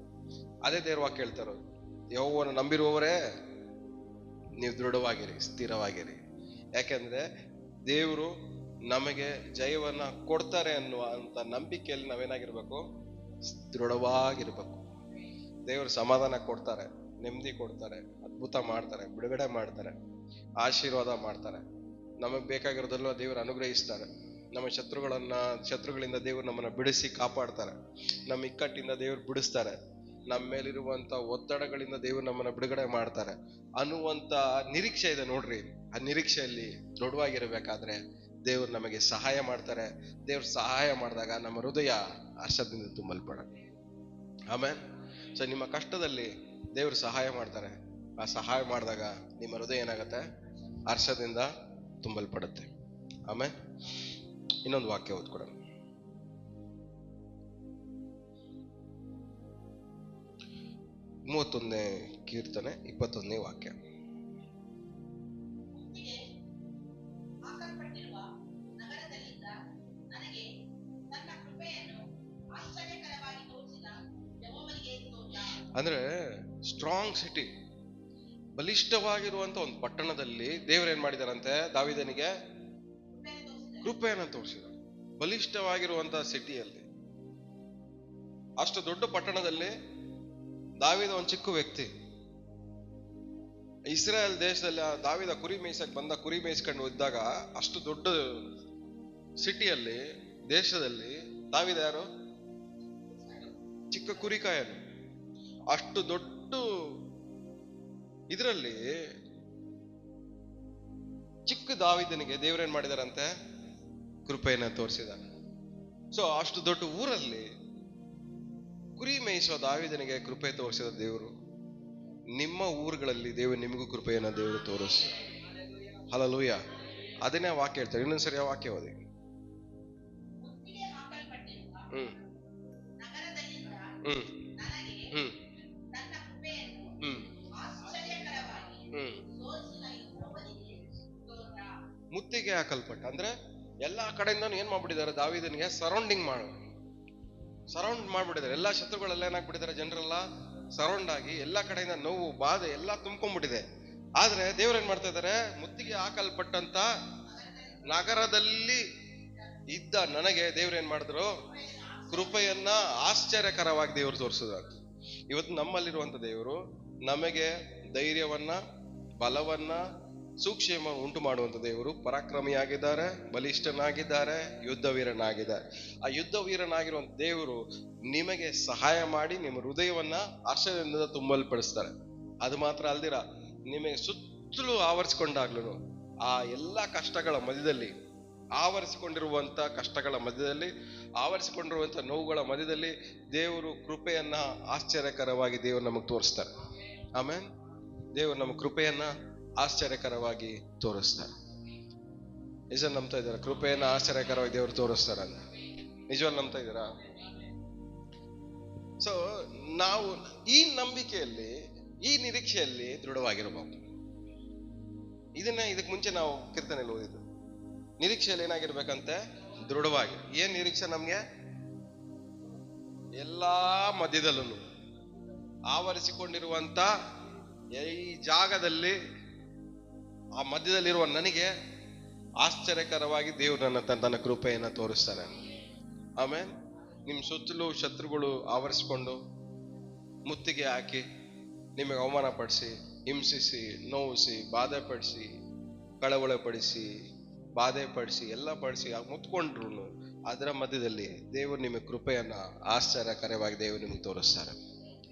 ಅದೇ ದೇವ್ರ ವಾಕ್ಯ ಹೇಳ್ತಾರೋ, ಯೆಹೋವನ ನಂಬಿರುವವರೇ ನೀವು ದೃಢವಾಗಿರಿ, ಸ್ಥಿರವಾಗಿರಿ. ಯಾಕೆಂದ್ರೆ ದೇವರು ನಮಗೆ ಜಯವನ್ನ ಕೊಡ್ತಾರೆ ಅನ್ನುವಂತ ನಂಬಿಕೆಯಲ್ಲಿ ನಾವೇನಾಗಿರ್ಬೇಕು? ದೃಢವಾಗಿರ್ಬೇಕು. ದೇವರು ಸಮಾಧಾನ ಕೊಡ್ತಾರೆ, ನೆಮ್ಮದಿ ಕೊಡ್ತಾರೆ, ಅದ್ಭುತ ಮಾಡ್ತಾರೆ, ಬಿಡುಗಡೆ ಮಾಡ್ತಾರೆ, ಆಶೀರ್ವಾದ ಮಾಡ್ತಾರೆ. ನಮಗ್ ಬೇಕಾಗಿರೋದೆಲ್ಲ ದೇವರು ಅನುಗ್ರಹಿಸ್ತಾರೆ. ನಮ್ಮ ಶತ್ರುಗಳಿಂದ ದೇವರು ನಮ್ಮನ್ನ ಬಿಡಿಸಿ ಕಾಪಾಡ್ತಾರೆ. ನಮ್ಮ ಇಕ್ಕಟ್ಟಿಂದ ದೇವರು ಬಿಡಿಸ್ತಾರೆ. ನಮ್ಮ ಮೇಲಿರುವಂತ ಒತ್ತಡಗಳಿಂದ ದೇವರು ನಮ್ಮನ್ನ ಬಿಡುಗಡೆ ಮಾಡ್ತಾರೆ ಅನ್ನುವಂತ ನಿರೀಕ್ಷೆ ಇದೆ ನೋಡ್ರಿ. ಆ ನಿರೀಕ್ಷೆಯಲ್ಲಿ ದೃಢವಾಗಿರ್ಬೇಕಾದ್ರೆ ದೇವ್ರು ನಮಗೆ ಸಹಾಯ ಮಾಡ್ತಾರೆ. ದೇವ್ರು ಸಹಾಯ ಮಾಡಿದಾಗ ನಮ್ಮ ಹೃದಯ ಹರ್ಷದಿಂದ ತುಂಬಲ್ಪಡುತ್ತೆ. ಆಮೇಲೆ ಸೊ ನಿಮ್ಮ ಕಷ್ಟದಲ್ಲಿ ದೇವ್ರು ಸಹಾಯ ಮಾಡ್ತಾರೆ. ಆ ಸಹಾಯ ಮಾಡಿದಾಗ ನಿಮ್ಮ ಹೃದಯ ಏನಾಗತ್ತೆ? ಹರ್ಷದಿಂದ ತುಂಬಲ್ಪಡುತ್ತೆ. ಆಮೇಲೆ ಇನ್ನೊಂದು ವಾಕ್ಯ ಓದ್ಕೊಡೋಣ. 31ನೇ ಕೀರ್ತನೆ 21ನೇ ವಾಕ್ಯ. ಅಂದ್ರೆ ಸ್ಟ್ರಾಂಗ್ ಸಿಟಿ, ಬಲಿಷ್ಠವಾಗಿರುವಂತ ಒಂದು ಪಟ್ಟಣದಲ್ಲಿ ದೇವರು ಏನ್ ಮಾಡಿದಾರಂತೆ? ದಾವೀದನಿಗೆ ಕೃಪೆಯನ್ನು ತೋರಿಸಿದ. ಬಲಿಷ್ಠವಾಗಿರುವಂತಹ ಸಿಟಿಯಲ್ಲಿ, ಅಷ್ಟು ದೊಡ್ಡ ಪಟ್ಟಣದಲ್ಲಿ ದಾವೀದ ಒಂದು ಚಿಕ್ಕ ವ್ಯಕ್ತಿ. ಇಸ್ರಾಯೇಲ್ ದೇಶದಲ್ಲಿ ದಾವೀದ ಕುರಿ ಮೇಯಿಸ್ಕೊಂಡು ಇದ್ದಾಗ ಅಷ್ಟು ದೊಡ್ಡ ಸಿಟಿಯಲ್ಲಿ, ದೇಶದಲ್ಲಿ ದಾವೀದ ಯಾರು? ಚಿಕ್ಕ ಕುರಿಕಾಯನು. ಅಷ್ಟು ದೊಡ್ಡ ಇದರಲ್ಲಿ ಚಿಕ್ಕ ದಾವೀದನಿಗೆ ದೇವರೇನ್ ಮಾಡಿದಾರಂತೆ? ಕೃಪೆಯನ್ನ ತೋರಿಸಿದ್ದಾರೆ. ಸೊ ಅಷ್ಟು ದೊಡ್ಡ ಊರಲ್ಲಿ ಕುರಿ ಮೇಯಿಸುವ ದಾವೀದನಿಗೆ ಕೃಪೆ ತೋರಿಸಿದ ದೇವರು, ನಿಮ್ಮ ಊರುಗಳಲ್ಲಿ ದೇವರು ನಿಮಗೂ ಕೃಪೆಯನ್ನ ದೇವರು ತೋರಿಸ. ಹಲ್ಲೆಲೂಯಾ. ಅದನ್ನೇ ವಾಕ್ಯ ಹೇಳ್ತಾರೆ. ಇನ್ನೊಂದ್ಸರಿ ಆ ವಾಕ್ಯ ಓದಿ. ಹ್ಮ್ ಹ್ಮ್ ಹ್ಮ್ ಹ್ಮ್ ಹ್ಮ್ ಮುತ್ತಿಗೆ ಹಾಕಲ್ಪಟ್ಟ ಅಂದ್ರೆ ಎಲ್ಲಾ ಕಡೆಯಿಂದ ಏನ್ ಮಾಡ್ಬಿಟ್ಟಿದ್ದಾರೆ? ದಾವೀದನಿಗೆ ಸರೌಂಡ್ ಮಾಡ್ಬಿಟ್ಟಿದ್ದಾರೆ. ಎಲ್ಲಾ ಶತ್ರುಗಳೆಲ್ಲ ಏನಾಗ್ಬಿಟ್ಟಿದ್ದಾರೆ? ಜನರೆಲ್ಲ ಸರೌಂಡ್ ಆಗಿ ಎಲ್ಲಾ ಕಡೆಯಿಂದ ನೋವು ಬಾಧೆ ಎಲ್ಲಾ ತುಂಬ್ಕೊಂಡ್ಬಿಟ್ಟಿದೆ. ಆದ್ರೆ ದೇವ್ರೇನ್ ಮಾಡ್ತಾ ಇದಾರೆ? ಮುತ್ತಿಗೆ ಹಾಕಲ್ಪಟ್ಟಂತ ನಗರದಲ್ಲಿ ಇದ್ದ ನನಗೆ ದೇವ್ರೇನ್ ಮಾಡಿದ್ರು? ಕೃಪೆಯನ್ನ ಆಶ್ಚರ್ಯಕರವಾಗಿ ದೇವರು ತೋರಿಸಿದ್ದಾರೆ. ಇವತ್ತು ನಮ್ಮಲ್ಲಿರುವಂತ ದೇವರು ನಮಗೆ ಧೈರ್ಯವನ್ನ, ಬಲವನ್ನ, ಸೂಕ್ಷ್ಮ ಉಂಟು ಮಾಡುವಂತ ದೇವರು. ಪರಾಕ್ರಮಿಯಾಗಿದ್ದಾರೆ, ಬಲಿಷ್ಠನಾಗಿದ್ದಾರೆ, ಯುದ್ಧ ವೀರನಾಗಿದ್ದಾರೆ. ಆ ಯುದ್ಧ ವೀರನಾಗಿರುವಂತ ದೇವರು ನಿಮಗೆ ಸಹಾಯ ಮಾಡಿ ನಿಮ್ಮ ಹೃದಯವನ್ನ ಹರ್ಷದಿಂದ ತುಂಬಲ್ಪಡಿಸ್ತಾರೆ. ಅದು ಮಾತ್ರ ಅಲ್ದಿರ, ನಿಮಗೆ ಸುತ್ತಲೂ ಆವರಿಸಿಕೊಂಡಾಗ್ಲೂ ಆ ಎಲ್ಲಾ ಕಷ್ಟಗಳ ಮಧ್ಯದಲ್ಲಿ, ಆವರಿಸಿಕೊಂಡಿರುವಂತ ಕಷ್ಟಗಳ ಮಧ್ಯದಲ್ಲಿ, ಆವರಿಸಿಕೊಂಡಿರುವಂತ ನೋವುಗಳ ಮಧ್ಯದಲ್ಲಿ ದೇವರು ಕೃಪೆಯನ್ನ ಆಶ್ಚರ್ಯಕರವಾಗಿ ದೇವರು ನಮಗೆ ತೋರಿಸ್ತಾರೆ. ಆಮೇಲೆ ದೇವರು ನಮ್ಮ ಕೃಪೆಯನ್ನ ಆಶ್ಚರ್ಯಕರವಾಗಿ ತೋರಿಸ್ತಾರೆ. ನಿಜ ನಂಬ್ತಾ ಇದ್ದೀರಾ? ಕೃಪೆಯನ್ನ ಆಶ್ಚರ್ಯಕರವಾಗಿ ದೇವರು ತೋರಿಸ್ತಾರ ಅಂತ ನಿಜವಾಗಿ ನಂಬ್ತಾ ಇದ್ದೀರಾ? ಸೊ ನಾವು ಈ ನಂಬಿಕೆಯಲ್ಲಿ, ಈ ನಿರೀಕ್ಷೆಯಲ್ಲಿ ದೃಢವಾಗಿರಬಹುದು. ಇದಕ್ಕೆ ಮುಂಚೆ ನಾವು ಕೀರ್ತನೆಯಲ್ಲಿ ಓದಿದ್ದು, ನಿರೀಕ್ಷೆಯಲ್ಲಿ ಏನಾಗಿರ್ಬೇಕಂತೆ? ದೃಢವಾಗಿ. ಏನ್ ನಿರೀಕ್ಷೆ ನಮ್ಗೆ? ಎಲ್ಲಾ ಮಧ್ಯದಲ್ಲೂ ಆವರಿಸಿಕೊಂಡಿರುವಂತ ಈ ಜಾಗದಲ್ಲಿ, ಆ ಮಧ್ಯದಲ್ಲಿರುವ ನನಗೆ ಆಶ್ಚರ್ಯಕರವಾಗಿ ದೇವರು ತನ್ನ ಕೃಪೆಯನ್ನ ತೋರಿಸ್ತಾನೆ. ಆಮೇಲೆ ನಿಮ್ ಸುತ್ತಲೂ ಶತ್ರುಗಳು ಆವರಿಸಿಕೊಂಡು ಮುತ್ತಿಗೆ ಹಾಕಿ ನಿಮಗೆ ಅವಮಾನ ಪಡಿಸಿ, ಹಿಂಸಿಸಿ, ನೋವಿಸಿ, ಬಾಧೆ ಪಡಿಸಿ, ಕಳವಳ ಪಡಿಸಿ, ಬಾಧೆ ಪಡಿಸಿ, ಎಲ್ಲ ಪಡಿಸಿ ಮುತ್ಕೊಂಡ್ರು ಅದರ ಮಧ್ಯದಲ್ಲಿ ದೇವರು ನಿಮಗೆ ಕೃಪೆಯನ್ನ ಆಶ್ಚರ್ಯಕರವಾಗಿ ದೇವರು ನಿಮಗೆ ತೋರಿಸ್ತಾರೆ.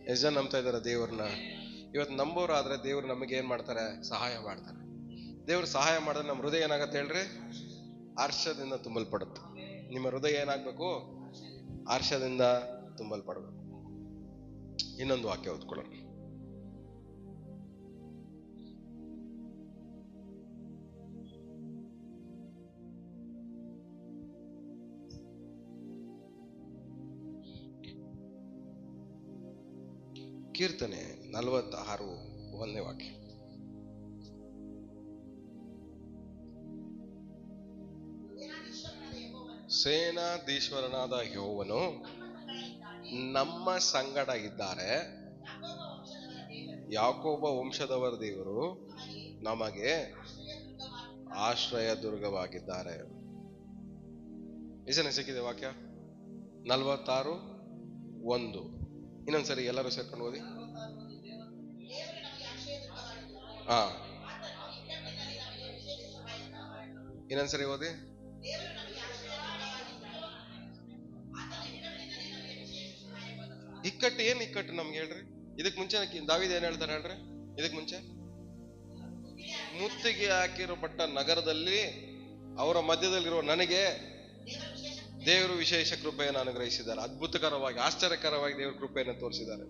ಎಷ್ಟು ಜನ ನಂಬ್ತಾ ಇದಾರೆ ದೇವ್ರನ್ನ? ಇವತ್ತು ನಂಬೋರಾದ್ರೆ ದೇವ್ರು ನಮಗೆ ಏನ್ ಮಾಡ್ತಾರೆ? ಸಹಾಯ ಮಾಡ್ತಾರೆ. ದೇವ್ರು ಸಹಾಯ ಮಾಡಿದ್ರೆ ನಮ್ಮ ಹೃದಯ ಏನಾಗತ್ತೆ ಹೇಳ್ರಿ? ಹರ್ಷದಿಂದ ತುಂಬಲ್ಪಡುತ್ತೆ. ನಿಮ್ಮ ಹೃದಯ ಏನಾಗ್ಬೇಕು? ಹರ್ಷದಿಂದ ತುಂಬಲ್ಪಡ್ಬೇಕು. ಇನ್ನೊಂದು ವಾಕ್ಯ ಓದ್ಕೊಳ್ಳೋಣ. ಕೀರ್ತನೆ 46 ವಾಕ್ಯ. ಸೇನಾಧೀಶ್ವರನಾದ ಯೆಹೋವನು ನಮ್ಮ ಸಂಗಡ ಇದ್ದಾರೆ, ಯಾಕೋಬ ವಂಶದವರ ದೇವರು ನಮಗೆ ಆಶ್ರಯ ದುರ್ಗವಾಗಿದ್ದಾರೆ. ಎಷ್ಟು ಸಿಕ್ಕಿದೆ ವಾಕ್ಯ? 46:1. ಇನ್ನೊಂದ್ಸರಿ ಎಲ್ಲರೂ ಸೇರ್ಕೊಂಡು ಓದಿ. ಇನ್ನೊಂದ್ಸರಿ ಓದಿ. ಇಕ್ಕಟ್ಟು ಏನ್ ಇಕ್ಕಟ್ಟು ನಮ್ಗೆ ಹೇಳ್ರಿ? ಇದಕ್ ಮುಂಚೆ ದಾವೀದ ಏನ್ ಹೇಳ್ತಾರೆ ಹೇಳ್ರಿ? ಇದಕ್ ಮುಂಚೆ ಮುತ್ತಿಗೆ ಹಾಕಿರಪಟ್ಟ ನಗರದಲ್ಲಿ ಅವರ ಮಧ್ಯದಲ್ಲಿರುವ ನನಗೆ ದೇವರು ವಿಶೇಷ ಕೃಪೆಯನ್ನು ಅನುಗ್ರಹಿಸಿದ್ದಾರೆ. ಅದ್ಭುತಕರವಾಗಿ, ಆಶ್ಚರ್ಯಕರವಾಗಿ ದೇವ್ರ ಕೃಪೆಯನ್ನು ತೋರಿಸಿದ್ದಾರೆ.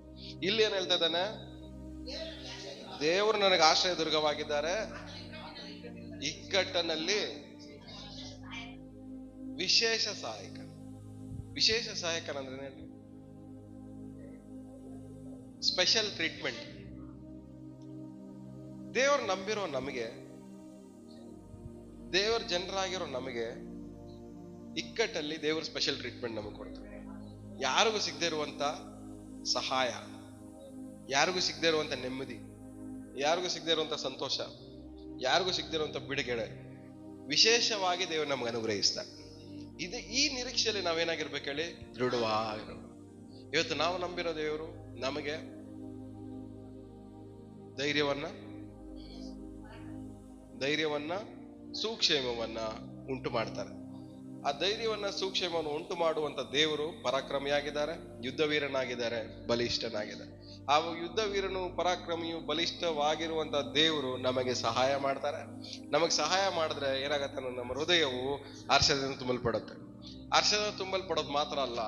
ಇಲ್ಲಿ ಏನ್ ಹೇಳ್ತಾ ಇದ್ದಾನೆ? ದೇವರು ನನಗೆ ಆಶ್ರಯ ದುರ್ಗವಾಗಿದ್ದಾರೆ, ಇಕ್ಕಟ್ಟಿನಲ್ಲಿ ವಿಶೇಷ ಸಹಾಯಕ. ವಿಶೇಷ ಸಹಾಯಕನಂದ್ರೆ ಹೇಳಿ? Special treatment. ದೇವರು ನಂಬಿರೋ ನಮಗೆ, ದೇವರ ಜನರಾಗಿರೋ ನಮಗೆ ಇಕ್ಕಟ್ಟಲ್ಲಿ ದೇವರು ಸ್ಪೆಷಲ್ ಟ್ರೀಟ್ಮೆಂಟ್ ನಮಗೆ ಕೊಡ್ತಾರೆ. ಯಾರಿಗೂ ಸಿಗದೆ ಇರುವಂತ ಸಹಾಯ, ಯಾರಿಗೂ ಸಿಗದೆ ಇರುವಂತ ನೆಮ್ಮದಿ, ಯಾರಿಗೂ ಸಿಗದೆ ಇರುವಂತ ಸಂತೋಷ, ಯಾರಿಗೂ ಸಿಗದೆ ಇರುವಂತ ಬಿಡುಗಡೆ ವಿಶೇಷವಾಗಿ ದೇವರು ನಮ್ಗೆ ಅನುಗ್ರಹಿಸ್ತಾರೆ. ಈ ನಿರೀಕ್ಷೆಯಲ್ಲಿ ನಾವೇನಾಗಿರ್ಬೇಕು ಹೇಳಿ? ದೃಢವಾಗಿರೋ. ಇವತ್ತು ನಾವು ನಂಬಿರೋ ದೇವರು ನಮಗೆ ಧೈರ್ಯವನ್ನ ಸೂಕ್ಷ್ಮವನ್ನ ಉಂಟು ಮಾಡ್ತಾರೆ. ಆ ಧೈರ್ಯವನ್ನ ಸೂಕ್ಷ್ಮವನ್ನು ಉಂಟು ಮಾಡುವಂತ ದೇವರು ಪರಾಕ್ರಮಿಯಾಗಿದ್ದಾರೆ, ಯುದ್ಧ ವೀರನಾಗಿದ್ದಾರೆ, ಬಲಿಷ್ಠನಾಗಿದ್ದಾರೆ. ಆ ಯುದ್ಧ ವೀರನು, ಪರಾಕ್ರಮಿಯು, ಬಲಿಷ್ಠವಾಗಿರುವಂತ ದೇವರು ನಮಗೆ ಸಹಾಯ ಮಾಡ್ತಾರೆ. ನಮಗೆ ಸಹಾಯ ಮಾಡಿದ್ರೆ ಏನಾಗತ್ತೆ, ನಮ್ಮ ಹೃದಯವು ಹರ್ಷದಿಂದ ತುಂಬಲ್ಪಡುತ್ತೆ. ಹರ್ಷದಿಂದ ತುಂಬಲ್ಪಡೋದು ಮಾತ್ರ ಅಲ್ಲ,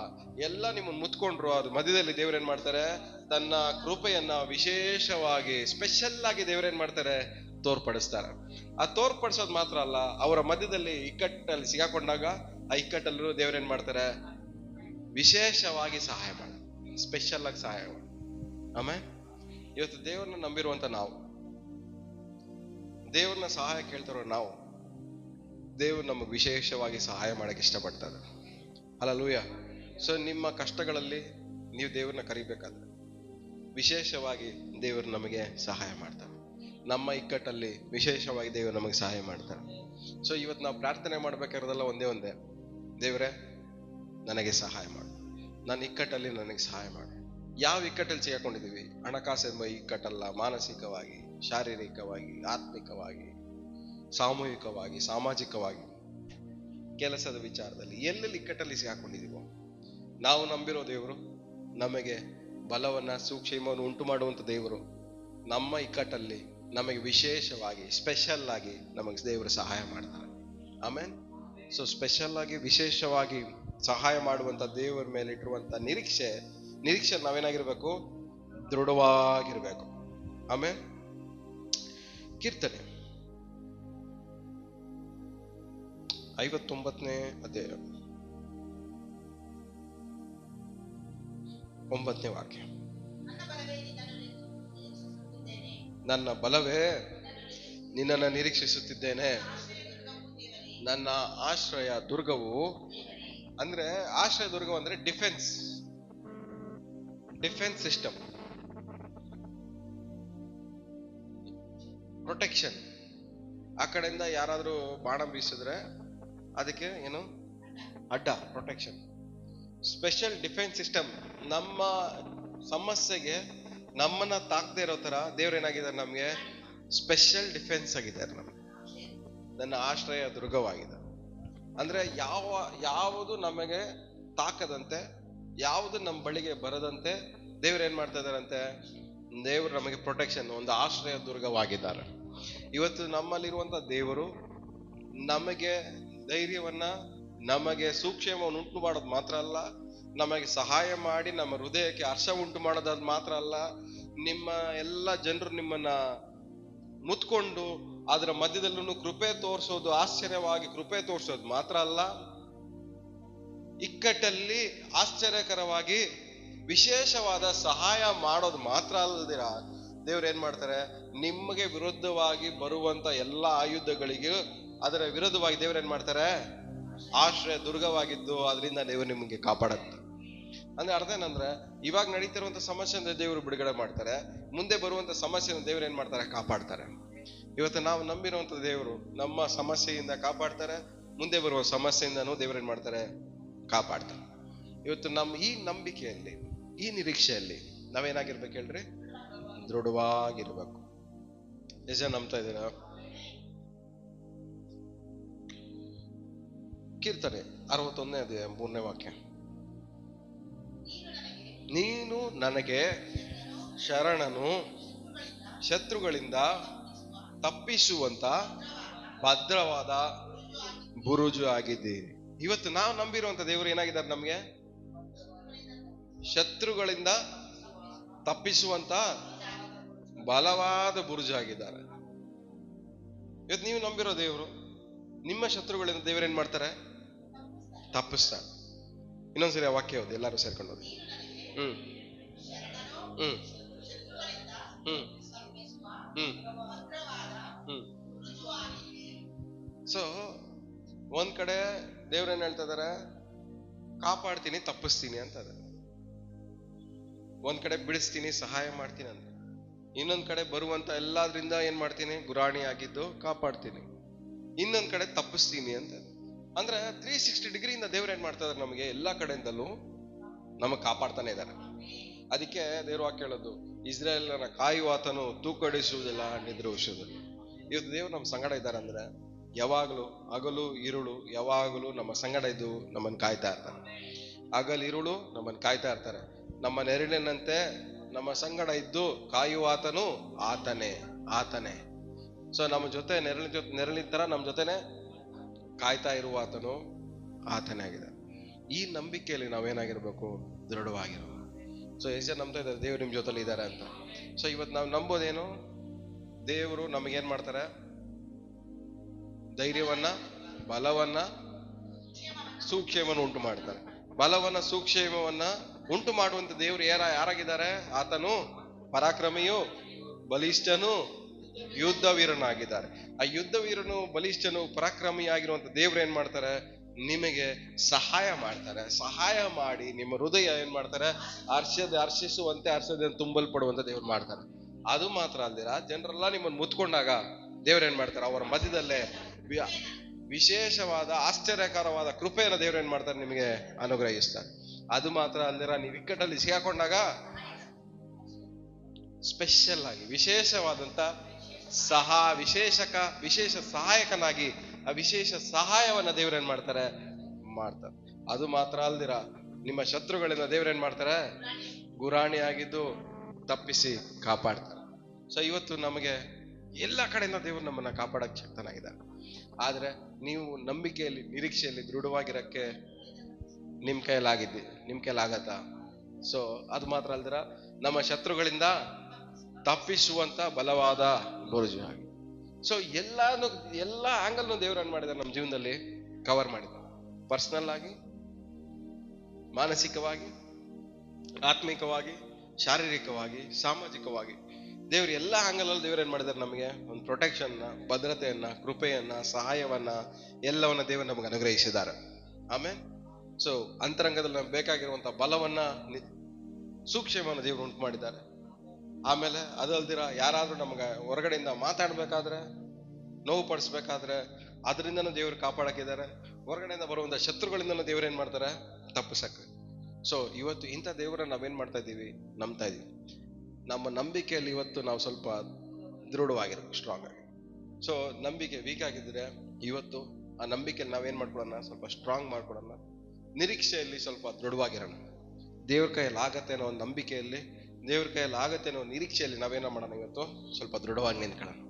ಎಲ್ಲ ನಿಮ್ಮನ್ನು ಮುತ್ಕೊಂಡ್ರು ಅದು ಮಧ್ಯದಲ್ಲಿ ದೇವ್ರೇನ್ ಮಾಡ್ತಾರೆ, ತನ್ನ ಕೃಪೆಯನ್ನ ವಿಶೇಷವಾಗಿ ಸ್ಪೆಷಲ್ ಆಗಿ ದೇವ್ರೇನ್ ಮಾಡ್ತಾರೆ, ತೋರ್ಪಡಿಸ್ತಾರೆ. ಆ ತೋರ್ಪಡಿಸೋದು ಮಾತ್ರ ಅಲ್ಲ, ಅವರ ಮಧ್ಯದಲ್ಲಿ ಇಕ್ಕಟ್ಟಲ್ಲಿ ಸಿಗಾಕೊಂಡಾಗ ಆ ಇಕ್ಕಟ್ಟಲ್ಲೂ ದೇವ್ರೇನ್ ಮಾಡ್ತಾರೆ, ವಿಶೇಷವಾಗಿ ಸಹಾಯ ಮಾಡಿ, ಸ್ಪೆಷಲ್ ಆಗಿ ಸಹಾಯ ಮಾಡಿ. ಆಮೇಲೆ ಇವತ್ತು ದೇವ್ರನ್ನ ನಂಬಿರುವಂತ ನಾವು, ದೇವ್ರನ್ನ ಸಹಾಯ ಕೇಳ್ತಾರೋ ನಾವು, ದೇವ್ರು ನಮಗೆ ವಿಶೇಷವಾಗಿ ಸಹಾಯ ಮಾಡಕ್ಕೆ ಇಷ್ಟಪಡ್ತಾರೆ. ಹಲ್ಲೆಲೂಯಾ. ಸೊ ನಿಮ್ಮ ಕಷ್ಟಗಳಲ್ಲಿ ನೀವು ದೇವ್ರನ್ನ ಕರಿಬೇಕಾದ್ರೆ ವಿಶೇಷವಾಗಿ ದೇವರು ನಮಗೆ ಸಹಾಯ ಮಾಡ್ತಾರೆ. ನಮ್ಮ ಇಕ್ಕಟ್ಟಲ್ಲಿ ವಿಶೇಷವಾಗಿ ದೇವರು ನಮಗೆ ಸಹಾಯ ಮಾಡ್ತಾರೆ. ಸೊ ಇವತ್ತು ನಾವು ಪ್ರಾರ್ಥನೆ ಮಾಡ್ಬೇಕಾಗಿರೋದಲ್ಲ ಒಂದೇ, ದೇವರೇ ನನಗೆ ಸಹಾಯ ಮಾಡು, ನನ್ನ ಇಕ್ಕಟ್ಟಲ್ಲಿ ನನಗೆ ಸಹಾಯ ಮಾಡು. ಯಾವ ಇಕ್ಕಟ್ಟಲ್ಲಿ ಸಿಗಾಕೊಂಡಿದ್ದೀವಿ? ಹಣಕಾಸು ಎಂಬ ಇಕ್ಕಟ್ಟಲ್ಲ, ಮಾನಸಿಕವಾಗಿ, ಶಾರೀರಿಕವಾಗಿ, ಆತ್ಮಿಕವಾಗಿ, ಸಾಮೂಹಿಕವಾಗಿ, ಸಾಮಾಜಿಕವಾಗಿ, ಕೆಲಸದ ವಿಚಾರದಲ್ಲಿ ಎಲ್ಲೆಲ್ಲಿ ಇಕ್ಕಟ್ಟಲ್ಲಿ ಸಿಗಾಕೊಂಡಿದ್ದೀವೋ, ನಾವು ನಂಬಿರೋ ದೇವರು ನಮಗೆ ಬಲವನ್ನ, ಸೂಕ್ಷ್ಮವನ್ನು ಉಂಟು ಮಾಡುವಂತ ದೇವರು. ನಮ್ಮ ಇಕ್ಕಟ್ಟಲ್ಲಿ ನಮಗೆ ವಿಶೇಷವಾಗಿ, ಸ್ಪೆಷಲ್ ಆಗಿ ನಮಗೆ ದೇವರು ಸಹಾಯ ಮಾಡ್ತಾರೆ. ಆಮೇಲೆ ಸೊ ಸ್ಪೆಷಲ್ ಆಗಿ, ವಿಶೇಷವಾಗಿ ಸಹಾಯ ಮಾಡುವಂತ ದೇವರ ಮೇಲೆ ಇಟ್ಟಿರುವಂತ ನಿರೀಕ್ಷೆ ನಾವೇನಾಗಿರ್ಬೇಕು? ದೃಢವಾಗಿರ್ಬೇಕು. ಆಮೇಲೆ ಕೀರ್ತನೆ 59ನೇ ಅಧ್ಯಾಯ 9ನೇ ವಾಕ್ಯ. ನನ್ನ ಬಲವೇ ನಿನ್ನನ್ನು ನಿರೀಕ್ಷಿಸುತ್ತಿದ್ದೇನೆ, ನನ್ನ ಆಶ್ರಯ ದುರ್ಗವು. ಅಂದ್ರೆ ಆಶ್ರಯ ದುರ್ಗವು ಅಂದ್ರೆ ಡಿಫೆನ್ಸ್ ಸಿಸ್ಟಮ್, ಪ್ರೊಟೆಕ್ಷನ್. ಆ ಕಡೆಯಿಂದ ಯಾರಾದ್ರೂ ಬಾಣ ಬೀಸಿದ್ರೆ ಅದಕ್ಕೆ ಏನು ಅಡ್ಡ, ಪ್ರೊಟೆಕ್ಷನ್. Special defence system. ನಮ್ಮ ಸಮಸ್ಯೆಗೆ ನಮ್ಮನ್ನ ತಾಕದೇ ಇರೋ ತರ ದೇವ್ರೇನಾಗಿದ್ದಾರೆ, ನಮ್ಗೆ ಸ್ಪೆಷಲ್ ಡಿಫೆನ್ಸ್ ಆಗಿದ್ದಾರೆ. ನಮ್ಗೆ ನನ್ನ ಆಶ್ರಯ ದುರ್ಗವಾಗಿದೆ. ಅಂದ್ರೆ ಯಾವುದು ನಮಗೆ ತಾಕದಂತೆ, ಯಾವುದು ನಮ್ಮ ಬಳಿಗೆ ಬರದಂತೆ ದೇವ್ರೇನ್ ಮಾಡ್ತಾ ಇದಾರಂತೆ, ದೇವರು ನಮಗೆ ಪ್ರೊಟೆಕ್ಷನ್, ಒಂದು ಆಶ್ರಯ ದುರ್ಗವಾಗಿದ್ದಾರೆ. ಇವತ್ತು ನಮ್ಮಲ್ಲಿರುವಂತ ದೇವರು ನಮಗೆ ಧೈರ್ಯವನ್ನ, ನಮಗೆ ಸೂಕ್ಷ್ಮವನ್ನು ಉಂಟು ಮಾಡೋದು ಮಾತ್ರ ಅಲ್ಲ, ನಮಗೆ ಸಹಾಯ ಮಾಡಿ ನಮ್ಮ ಹೃದಯಕ್ಕೆ ಹರ್ಷ ಉಂಟು ಮಾಡೋದು ಮಾತ್ರ ಅಲ್ಲ, ನಿಮ್ಮ ಎಲ್ಲ ಜನರು ನಿಮ್ಮನ್ನ ಮುತ್ಕೊಂಡು ಅದರ ಮಧ್ಯದಲ್ಲೂ ಕೃಪೆ ತೋರಿಸೋದು, ಆಶ್ಚರ್ಯವಾಗಿ ಕೃಪೆ ತೋರಿಸೋದು ಮಾತ್ರ ಅಲ್ಲ, ಇಕ್ಕಟ್ಟಲ್ಲಿ ಆಶ್ಚರ್ಯಕರವಾಗಿ ವಿಶೇಷವಾದ ಸಹಾಯ ಮಾಡೋದು ಮಾತ್ರ ಅಲ್ಲದಿರ ದೇವ್ರು ಏನ್ ಮಾಡ್ತಾರೆ, ನಿಮಗೆ ವಿರುದ್ಧವಾಗಿ ಬರುವಂತ ಎಲ್ಲ ಆಯುಧಗಳಿಗೂ ಅದರ ವಿರುದ್ಧವಾಗಿ ದೇವ್ರು ಏನ್ ಮಾಡ್ತಾರೆ, ಆಶ್ರಯ ದುರ್ಗವಾಗಿದ್ದು ಅದರಿಂದ ದೇವರು ನಿಮಗೆ ಕಾಪಾಡುತ್ತೆ. ಅಂದ್ರೆ ಅರ್ಥ ಏನಂದ್ರೆ, ಇವಾಗ ನಡೀತಿರುವಂತ ಸಮಸ್ಯೆಯಿಂದ ದೇವರು ಬಿಡುಗಡೆ ಮಾಡ್ತಾರೆ, ಮುಂದೆ ಬರುವಂತ ಸಮಸ್ಯೆನ ದೇವ್ರು ಏನ್ ಮಾಡ್ತಾರೆ, ಕಾಪಾಡ್ತಾರೆ. ಇವತ್ತು ನಾವು ನಂಬಿರುವಂತ ದೇವರು ನಮ್ಮ ಸಮಸ್ಯೆಯಿಂದ ಕಾಪಾಡ್ತಾರೆ, ಮುಂದೆ ಬರುವ ಸಮಸ್ಯೆಯಿಂದನೂ ದೇವ್ರು ಏನ್ ಮಾಡ್ತಾರೆ, ಕಾಪಾಡ್ತಾರೆ. ಇವತ್ತು ನಮ್ಮ ಈ ನಂಬಿಕೆಯಲ್ಲಿ, ಈ ನಿರೀಕ್ಷೆಯಲ್ಲಿ ನಾವೇನಾಗಿರ್ಬೇಕು ಹೇಳ್ರಿ, ದೃಢವಾಗಿರ್ಬೇಕು. ನಿಜ ನಂಬ್ತಾ ಇದ್ದೀರಾ? ಕೀರ್ತನೆ 61ನೇ ಅಧ್ಯಾಯ 3ನೇ ವಾಕ್ಯ. ನೀನು ನನಗೆ ಶರಣನು, ಶತ್ರುಗಳಿಂದ ತಪ್ಪಿಸುವಂತ ಭದ್ರವಾದ ಬುರುಜು ಆಗಿದ್ದೀರಿ. ಇವತ್ತು ನಾವು ನಂಬಿರುವಂತ ದೇವರು ಏನಾಗಿದ್ದಾರೆ, ನಮ್ಗೆ ಶತ್ರುಗಳಿಂದ ತಪ್ಪಿಸುವಂತ ಬಲವಾದ ಬುರುಜು ಆಗಿದ್ದಾರೆ. ಇವತ್ತು ನೀವು ನಂಬಿರೋ ದೇವರು ನಿಮ್ಮ ಶತ್ರುಗಳಿಂದ ದೇವರು ಏನ್ ಮಾಡ್ತಾರೆ, ತಪ್ಪಿಸ್ತಾರೆ. ಇನ್ನೊಂದ್ಸರಿ ಆ ವಾಕ್ಯ ಓದಿ, ಎಲ್ಲರೂ ಸೇರ್ಕೊಂಡು ಹೋಗಿ. ಸೊ ಒಂದ್ ಕಡೆ ದೇವ್ರೇನ್ ಹೇಳ್ತಾ ಇದಾರೆ, ಕಾಪಾಡ್ತೀನಿ, ತಪ್ಪಿಸ್ತೀನಿ ಅಂತ ಇದಾರೆ. ಒಂದ್ ಕಡೆ ಬಿಡಿಸ್ತೀನಿ, ಸಹಾಯ ಮಾಡ್ತೀನಿ ಅಂತ. ಇನ್ನೊಂದ್ ಕಡೆ ಬರುವಂತ ಎಲ್ಲಾದ್ರಿಂದ ಏನ್ ಮಾಡ್ತೀನಿ, ಗುರಾಣಿ ಆಗಿದ್ದು ಕಾಪಾಡ್ತೀನಿ. ಇನ್ನೊಂದ್ ಕಡೆ ತಪ್ಪಿಸ್ತೀನಿ ಅಂತ. ಅಂದ್ರೆ 360 ಡಿಗ್ರಿಯಿಂದ ದೇವ್ರ ಏನ್ ಮಾಡ್ತಾ ಇದಾರೆ, ನಮಗೆ ಎಲ್ಲಾ ಕಡೆಯಿಂದಲೂ ನಮಗ್ ಕಾಪಾಡ್ತಾನೆ ಇದ್ದಾರೆ. ಅದಕ್ಕೆ ದೇವ್ರ ವಾಕ್ಯ ಹೇಳೋದು, ಇಸ್ರಾಯೇಲನ ಕಾಯುವಾತನು ತೂಕಡಿಸುವುದಿಲ್ಲ, ನಿದ್ರಿಸುವುದಿಲ್ಲ. ಇವತ್ತು ದೇವ್ರು ನಮ್ ಸಂಗಡ ಇದ್ದಾರೆ ಅಂದ್ರೆ ಯಾವಾಗಲೂ ಹಗಲು ಇರುಳು ಯಾವಾಗಲೂ ನಮ್ಮ ಸಂಗಡ ಇದ್ದು ನಮ್ಮನ್ನು ಕಾಯ್ತಾ ಇರ್ತಾರೆ. ಹಗಲಿರುಳು ನಮ್ಮನ್ನು ಕಾಯ್ತಾ ಇರ್ತಾರೆ. ನಮ್ಮ ನೆರಳಿನಂತೆ ನಮ್ಮ ಸಂಗಡ ಇದ್ದು ಕಾಯುವಾತನು ಆತನೇ ಆತನೇ. ಸೊ ನಮ್ಮ ಜೊತೆ ನೆರಳಿನ ತರ ನಮ್ಮ ಜೊತೆನೆ ಕಾಯ್ತಾ ಇರುವ ಆತನು ಆತನೇ ಆಗಿದೆ. ಈ ನಂಬಿಕೆಯಲ್ಲಿ ನಾವೇನಾಗಿರ್ಬೇಕು? ದೃಢವಾಗಿರುವ. ಸೊ ಎಷ್ಟು ಜನ ನಂಬ್ತಾ ಇದ್ದಾರೆ ದೇವ್ರು ನಿಮ್ ಜೊತೆಲಿ ಇದ್ದಾರೆ ಅಂತ? ಸೊ ಇವತ್ತು ನಾವು ನಂಬೋದೇನು? ದೇವರು ನಮಗೇನ್ ಮಾಡ್ತಾರೆ? ಧೈರ್ಯವನ್ನ, ಬಲವನ್ನ, ಸೂಕ್ಷ್ಮವನ್ನು ಉಂಟು ಮಾಡ್ತಾರೆ. ಬಲವನ್ನ, ಸೂಕ್ಷ್ಮವನ್ನ ಉಂಟು ಮಾಡುವಂತ ದೇವರು ಯಾರಾಗಿದ್ದಾರೆ? ಆತನು ಪರಾಕ್ರಮಿಯು, ಬಲಿಷ್ಠನು, ಯುದ್ಧ ವೀರನಾಗಿದ್ದಾರೆ. ಆ ಯುದ್ಧ ವೀರನು, ಬಲಿಷ್ಠನು, ಪರಾಕ್ರಮಿಯಾಗಿರುವಂತ ದೇವ್ರು ಏನ್ ಮಾಡ್ತಾರೆ? ನಿಮಗೆ ಸಹಾಯ ಮಾಡ್ತಾರೆ. ಸಹಾಯ ಮಾಡಿ ನಿಮ್ಮ ಹೃದಯ ಏನ್ ಮಾಡ್ತಾರೆ? ಹರ್ಷಿಸುವಂತೆ ಹರ್ಷದಿಂದ ತುಂಬಲ್ಪಡುವಂತ ದೇವ್ರು ಮಾಡ್ತಾರೆ. ಅದು ಮಾತ್ರ ಅಲ್ದಿರ, ಜನರೆಲ್ಲ ನಿಮ್ಮನ್ನು ಮುತ್ಕೊಂಡಾಗ ದೇವ್ರು ಏನ್ ಮಾಡ್ತಾರೆ? ಅವರ ಮಧ್ಯದಲ್ಲೇ ವಿಶೇಷವಾದ ಆಶ್ಚರ್ಯಕರವಾದ ಕೃಪೆಯನ್ನು ದೇವ್ರು ಏನ್ ಮಾಡ್ತಾರೆ? ನಿಮಗೆ ಅನುಗ್ರಹಿಸ್ತಾರೆ. ಅದು ಮಾತ್ರ ಅಲ್ದಿರ, ನೀವು ಇಕ್ಕಟ್ಟಲ್ಲಿ ಸಿಗಾಕೊಂಡಾಗ ಸ್ಪೆಷಲ್ ಆಗಿ ವಿಶೇಷವಾದಂತ ವಿಶೇಷ ಸಹಾಯಕನಾಗಿ ಆ ವಿಶೇಷ ಸಹಾಯವನ್ನ ದೇವ್ರು ಏನ್ ಮಾಡ್ತಾರೆ? ಮಾಡ್ತಾರೆ. ಅದು ಮಾತ್ರ ಅಲ್ದಿರ, ನಿಮ್ಮ ಶತ್ರುಗಳಿಂದ ದೇವ್ರು ಏನ್ ಮಾಡ್ತಾರೆ? ಗುರಾಣಿಯಾಗಿದ್ದು ತಪ್ಪಿಸಿ ಕಾಪಾಡ್ತಾರೆ. ಸೊ ಇವತ್ತು ನಮಗೆ ಎಲ್ಲ ಕಡೆಯಿಂದ ದೇವ್ರು ನಮ್ಮನ್ನ ಕಾಪಾಡಕ್ ಶಕ್ತನಾಗಿದ್ದಾರೆ. ಆದ್ರೆ ನೀವು ನಂಬಿಕೆಯಲ್ಲಿ, ನಿರೀಕ್ಷೆಯಲ್ಲಿ ದೃಢವಾಗಿರಕ್ಕೆ ನಿಮ್ ಕೈಲಾಗತ್ತಾ? ಸೊ ಅದು ಮಾತ್ರ ಅಲ್ದಿರ, ನಮ್ಮ ಶತ್ರುಗಳಿಂದ ತಪ್ಪಿಸುವಂತ ಬಲವಾದ ಬುರುಜು ಆಗಿ. ಸೊ ಎಲ್ಲ ಆಂಗಲ್ ದೇವ್ರು ಏನ್ ಮಾಡಿದ್ದಾರೆ? ನಮ್ಮ ಜೀವನದಲ್ಲಿ ಕವರ್ ಮಾಡಿದ್ದಾರೆ. ಪರ್ಸನಲ್ ಆಗಿ, ಮಾನಸಿಕವಾಗಿ, ಆತ್ಮಿಕವಾಗಿ, ಶಾರೀರಿಕವಾಗಿ, ಸಾಮಾಜಿಕವಾಗಿ ದೇವ್ರು ಎಲ್ಲ ಆಂಗಲ್ ಅಲ್ಲಿ ದೇವ್ರು ಏನ್ ಮಾಡಿದ್ದಾರೆ? ನಮಗೆ ಒಂದು ಪ್ರೊಟೆಕ್ಷನ್, ಭದ್ರತೆಯನ್ನ, ಕೃಪೆಯನ್ನ, ಸಹಾಯವನ್ನ ಎಲ್ಲವನ್ನ ದೇವರು ನಮಗೆ ಅನುಗ್ರಹಿಸಿದ್ದಾರೆ. ಆಮೇಲೆ ಸೊ ಅಂತರಂಗದಲ್ಲಿ ನಮ್ಗೆ ಬೇಕಾಗಿರುವಂತ ಬಲವನ್ನ, ಸೂಕ್ಷ್ಮವನ್ನ ದೇವರು ಉಂಟು ಮಾಡಿದ್ದಾರೆ. ಆಮೇಲೆ ಅದಲ್ದಿರ, ಯಾರಾದ್ರೂ ನಮ್ಗೆ ಹೊರಗಡೆಯಿಂದ ಮಾತಾಡ್ಬೇಕಾದ್ರೆ, ನೋವು ಪಡಿಸ್ಬೇಕಾದ್ರೆ ಅದರಿಂದನೂ ದೇವ್ರು ಕಾಪಾಡಕ್ಕಿದ್ದಾರೆ. ಹೊರಗಡೆಯಿಂದ ಬರುವಂತ ಶತ್ರುಗಳಿಂದನೂ ದೇವ್ರು ಏನ್ ಮಾಡ್ತಾರೆ? ತಪ್ಪಿಸಕ್ಕೆ. ಸೊ ಇವತ್ತು ಇಂಥ ದೇವರನ್ನ ನಾವೇನ್ ಮಾಡ್ತಾ ಇದ್ದೀವಿ? ನಂಬ್ತಾ ಇದೀವಿ. ನಮ್ಮ ನಂಬಿಕೆಯಲ್ಲಿ ಇವತ್ತು ನಾವು ಸ್ವಲ್ಪ ದೃಢವಾಗಿರ್ಬೇಕು, ಸ್ಟ್ರಾಂಗ್ ಆಗಿ. ಸೊ ನಂಬಿಕೆ ವೀಕ್ ಆಗಿದ್ರೆ ಇವತ್ತು ಆ ನಂಬಿಕೆಯಲ್ಲಿ ನಾವೇನ್ ಮಾಡ್ಕೊಳೋಣ? ಸ್ವಲ್ಪ ಸ್ಟ್ರಾಂಗ್ ಮಾಡ್ಕೊಳೋಣ. ನಿರೀಕ್ಷೆಯಲ್ಲಿ ಸ್ವಲ್ಪ ದೃಢವಾಗಿರೋಣ. ದೇವ್ರ ಕೈಯಲ್ಲಿ ಆಗತ್ತೆ ಅನ್ನೋ ಒಂದು ನಂಬಿಕೆಯಲ್ಲಿ, ದೇವ್ರ ಕೈಯಲ್ಲಿ ಆಗತ್ತೆ ಅನ್ನೋ ನಿರೀಕ್ಷೆಯಲ್ಲಿ ನಾವೇನ ಮಾಡೋಣ? ಇವತ್ತು ಸ್ವಲ್ಪ ದೃಢವಾಗಿ ನಿಂತ್ಕೊಳ್ಳೋಣ.